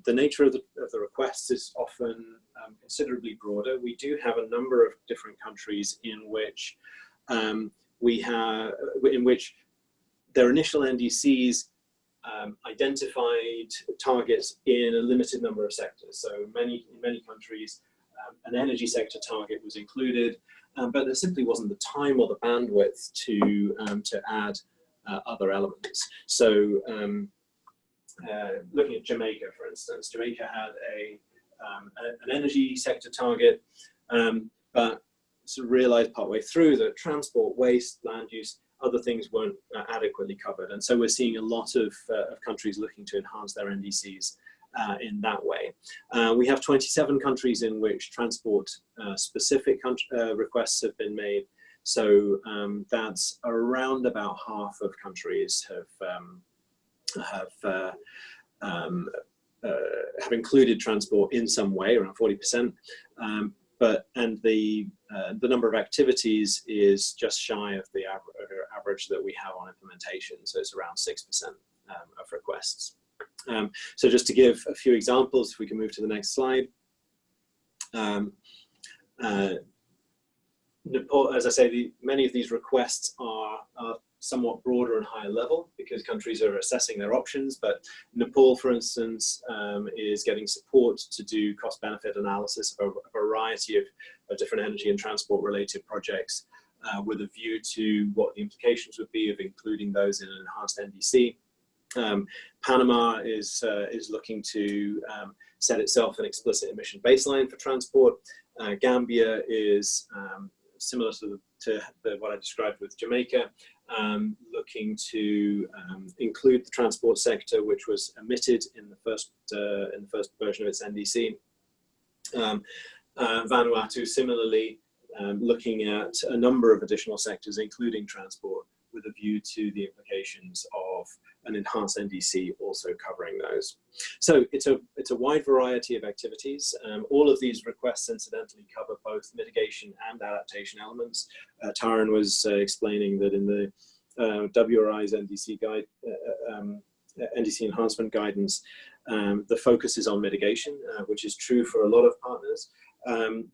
nature of the requests is often considerably broader. We do have a number of different countries in which their initial NDCs identified targets in a limited number of sectors. So in many countries, an energy sector target was included, but there simply wasn't the time or the bandwidth to add other elements. So looking at Jamaica, for instance, Jamaica had an energy sector target, but sort of realized partway through that transport, waste, land use, other things weren't adequately covered. And so we're seeing a lot of countries looking to enhance their NDCs in that way. We have 27 countries in which transport specific requests have been made. So that's around about half of countries have included transport in some way, around 40%. And the number of activities is just shy of the average that we have on implementation. So it's around 6% of requests. So just to give a few examples, if we can move to the next slide. Nepal, as I say, many of these requests are somewhat broader and higher level because countries are assessing their options. But Nepal, for instance, is getting support to do cost-benefit analysis of a variety of different energy and transport related projects with a view to what the implications would be of including those in an enhanced NDC. Panama is looking to set itself an explicit emission baseline for transport. Gambia is similar to what I described with Jamaica, looking to include the transport sector, which was omitted in the first version of its NDC. Vanuatu similarly looking at a number of additional sectors, including transport, with a view to the implications of an enhanced NDC also covering those. So it's a wide variety of activities. All of these requests incidentally cover both mitigation and adaptation elements. Taran was explaining that in the WRI's NDC guide, NDC enhancement guidance, the focus is on mitigation, which is true for a lot of partners.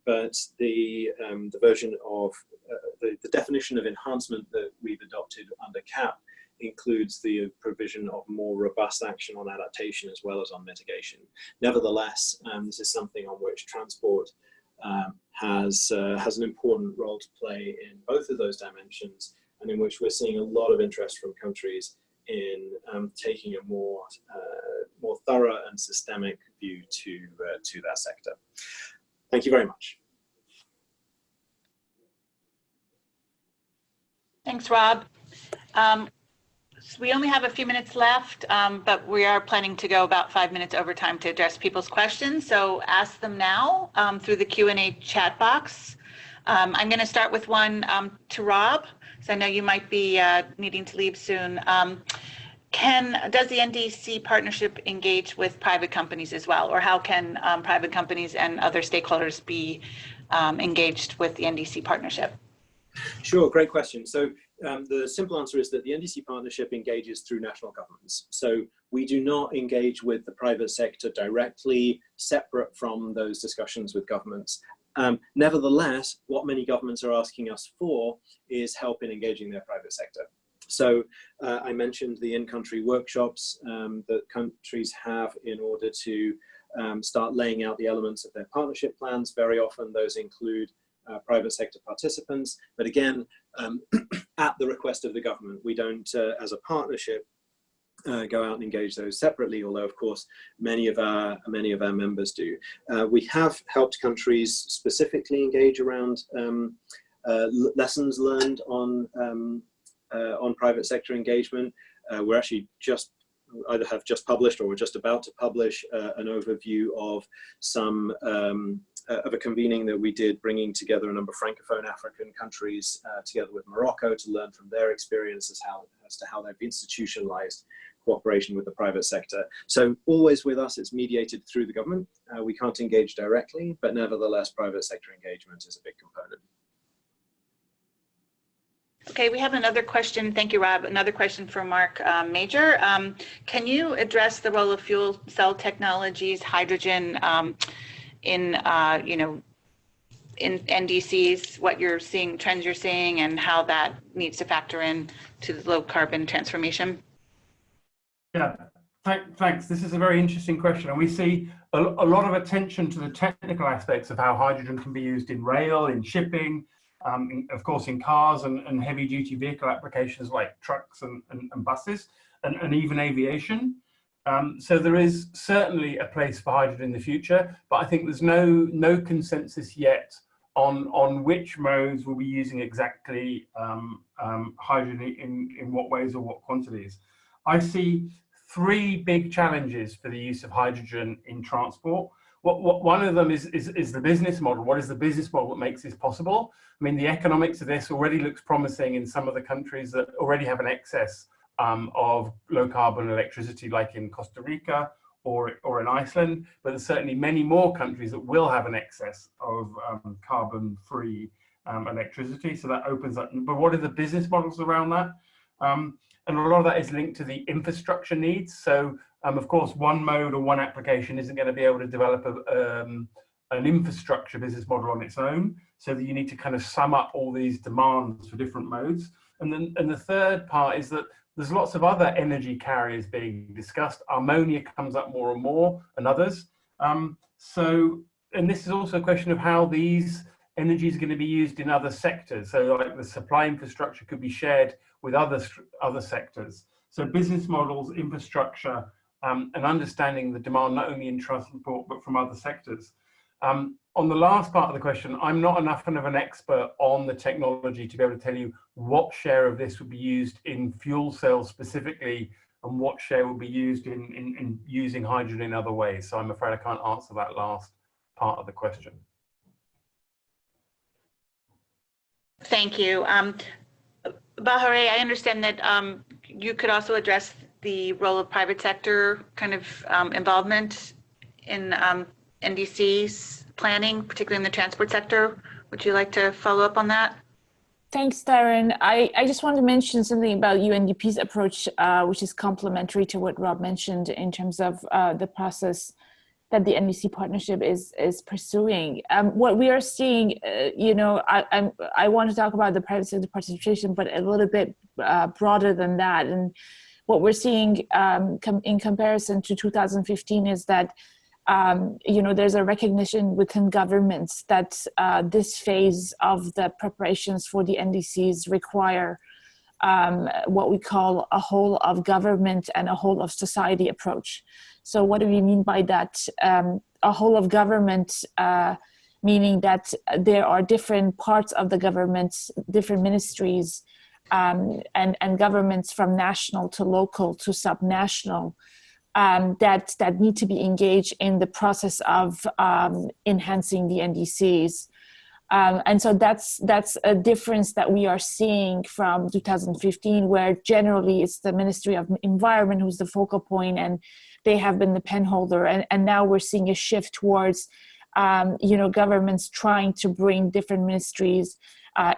But the version of the definition of enhancement that we've adopted under CAP includes the provision of more robust action on adaptation as well as on mitigation. Nevertheless, this is something on which transport has an important role to play in both of those dimensions, and in which we're seeing a lot of interest from countries in taking a more thorough and systemic view to that sector. Thank you very much. Thanks, Rob. So we only have a few minutes left, but we are planning to go about 5 minutes over time to address people's questions. So ask them now through the Q&A chat box. I'm going to start with one to Rob, so I know you might be needing to leave soon. Does the NDC partnership engage with private companies as well, or how can private companies and other stakeholders be engaged with the NDC partnership? Sure, great question. So the simple answer is that the NDC partnership engages through national governments. So we do not engage with the private sector directly, separate from those discussions with governments. Nevertheless, what many governments are asking us for is help in engaging their private sector. So I mentioned the in-country workshops that countries have in order to start laying out the elements of their partnership plans. Very often those include private sector participants, but again, at the request of the government. We don't, as a partnership, go out and engage those separately, although of course many of our members do. We have helped countries specifically engage around lessons learned on private sector engagement. We're actually either have just published or we're just about to publish an overview of some of a convening that we did, bringing together a number of Francophone African countries together with Morocco to learn from their experiences as to how they've institutionalized cooperation with the private sector. So always with us, it's mediated through the government. We can't engage directly, but nevertheless, private sector engagement is a big component. Okay, we have another question. Thank you, Rob. Another question from Mark Major. Can you address the role of fuel cell technologies, hydrogen, in NDCs, what you're seeing, trends you're seeing, and how that needs to factor in to the low carbon transformation? Yeah, thanks. This is a very interesting question, and we see a lot of attention to the technical aspects of how hydrogen can be used in rail, in shipping, of course in cars and heavy duty vehicle applications like trucks and buses, and even aviation. So there is certainly a place for hydrogen in the future, but I think there's no consensus yet on which modes will be using exactly hydrogen in what ways or what quantities. I see three big challenges for the use of hydrogen in transport. One of them is the business model. What is the business model that makes this possible? I mean, the economics of this already looks promising in some of the countries that already have an excess of low carbon electricity, like in Costa Rica or in Iceland, but there's certainly many more countries that will have an excess of carbon-free electricity. So that opens up. But what are the business models around that? And a lot of that is linked to the infrastructure needs. So of course, one mode or one application isn't going to be able to develop an infrastructure business model on its own. So that you need to kind of sum up all these demands for different modes. And the third part is that there's lots of other energy carriers being discussed. Ammonia comes up more and more, and others. And this is also a question of how these energies are going to be used in other sectors. So like the supply infrastructure could be shared with other sectors. So business models, infrastructure, and understanding the demand not only in transport but from other sectors. On the last part of the question, I'm not enough of an expert on the technology to be able to tell you what share of this would be used in fuel cells specifically and what share will be used in using hydrogen in other ways. So I'm afraid I can't answer that last part of the question. Thank you. Bahare, I understand that you could also address the role of private sector kind of involvement in NDCs planning, particularly in the transport sector. Would you like to follow up on that? Thanks, Darren. I just wanted to mention something about UNDP's approach, which is complementary to what Rob mentioned in terms of the process that the NDC partnership is pursuing. What we are seeing, I want to talk about the private sector participation, but a little bit broader than that. And what we're seeing in comparison to 2015 is that there's a recognition within governments that this phase of the preparations for the NDCs require what we call a whole of government and a whole of society approach. So what do we mean by that? A whole of government, meaning that there are different parts of the government, different ministries and governments from national to local to subnational that need to be engaged in the process of enhancing the NDCs. And so that's a difference that we are seeing from 2015, where generally it's the Ministry of Environment who's the focal point, and they have been the penholder. And now we're seeing a shift towards, governments trying to bring different ministries,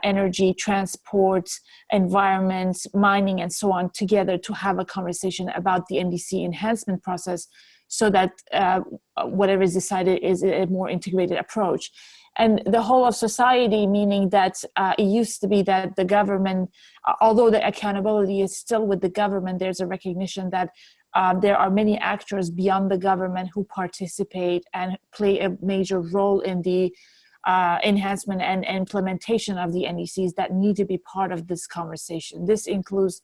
energy, transport, environment, mining, and so on together to have a conversation about the NDC enhancement process, so that whatever is decided is a more integrated approach. And the whole of society, meaning that it used to be that the government, although the accountability is still with the government, there's a recognition that there are many actors beyond the government who participate and play a major role in the enhancement and implementation of the NDCs that need to be part of this conversation. This includes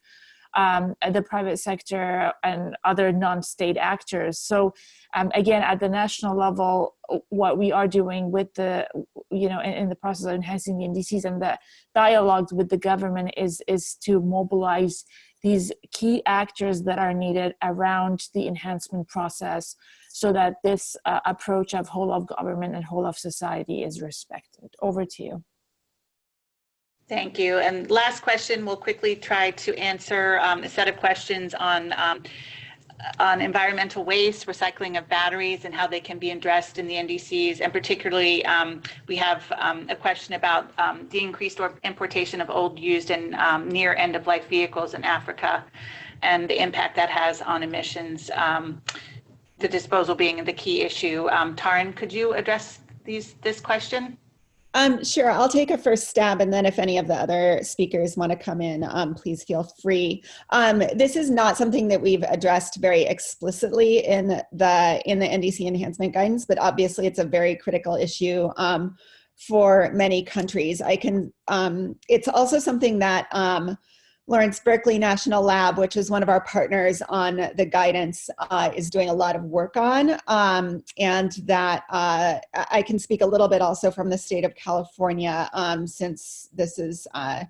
the private sector and other non-state actors. So again, at the national level, what we are doing with the, in the process of enhancing the NDCs and the dialogues with the government is to mobilize these key actors that are needed around the enhancement process, so that this approach of whole of government and whole of society is respected. Over to you. Thank you. And last question, we'll quickly try to answer a set of questions on environmental waste, recycling of batteries, and how they can be addressed in the NDCs. And particularly, we have a question about the increased importation of old, used, and near end-of-life vehicles in Africa, and the impact that has on emissions, the disposal being the key issue. Taryn, could you address this question? Sure, I'll take a first stab, and then if any of the other speakers want to come in, please feel free. This is not something that we've addressed very explicitly in the NDC enhancement guidance, but obviously it's a very critical issue for many countries. It's also something that Lawrence Berkeley National Lab, which is one of our partners on the guidance, is doing a lot of work on, and that I can speak a little bit also from the state of California, since this is an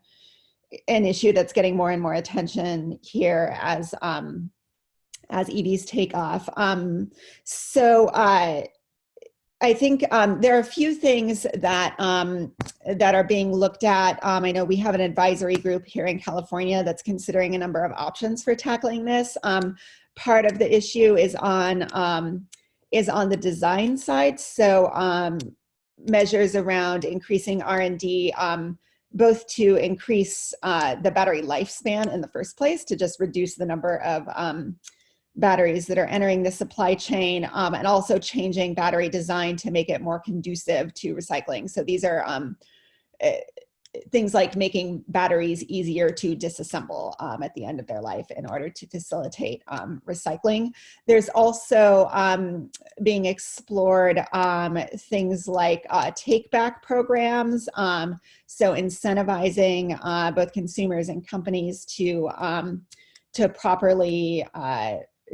issue that's getting more and more attention here as EVs take off. I think there are a few things that are being looked at. I know we have an advisory group here in California that's considering a number of options for tackling this. Part of the issue is on the design side. So measures around increasing R&D, both to increase the battery lifespan in the first place, to just reduce the number of batteries that are entering the supply chain, and also changing battery design to make it more conducive to recycling. So these are things like making batteries easier to disassemble at the end of their life in order to facilitate recycling. There's also being explored things like take-back programs, so incentivizing both consumers and companies to properly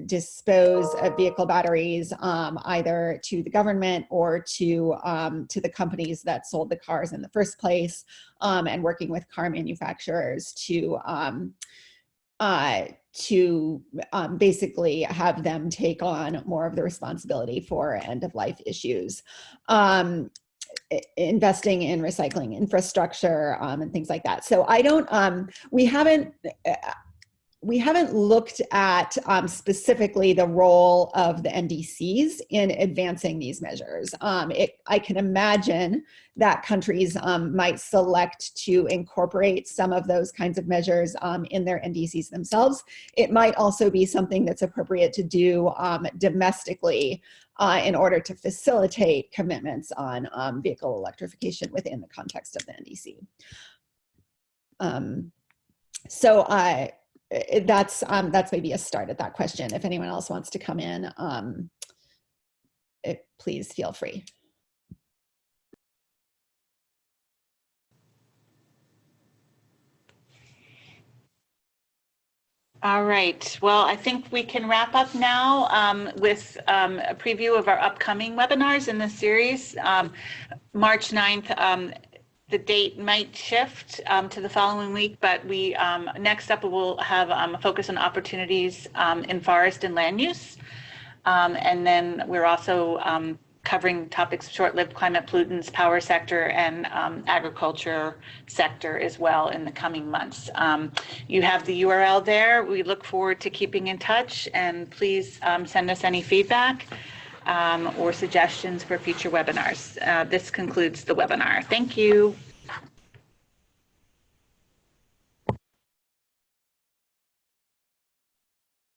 dispose of vehicle batteries, either to the government or to the companies that sold the cars in the first place, and working with car manufacturers to basically have them take on more of the responsibility for end-of-life issues. Investing in recycling infrastructure and things like that. So we haven't looked at specifically the role of the NDCs in advancing these measures. I can imagine that countries might select to incorporate some of those kinds of measures in their NDCs themselves. It might also be something that's appropriate to do domestically in order to facilitate commitments on vehicle electrification within the context of the NDC. That's maybe a start at that question. If anyone else wants to come in, please feel free. All right. Well, I think we can wrap up now with a preview of our upcoming webinars in this series. March 9th, the date might shift to the following week, but we next up we'll have a focus on opportunities in forest and land use. And then we're also covering topics, short-lived climate pollutants, power sector, and agriculture sector as well in the coming months. You have the URL there. We look forward to keeping in touch, and please send us any feedback or suggestions for future webinars. This concludes the webinar. Thank you.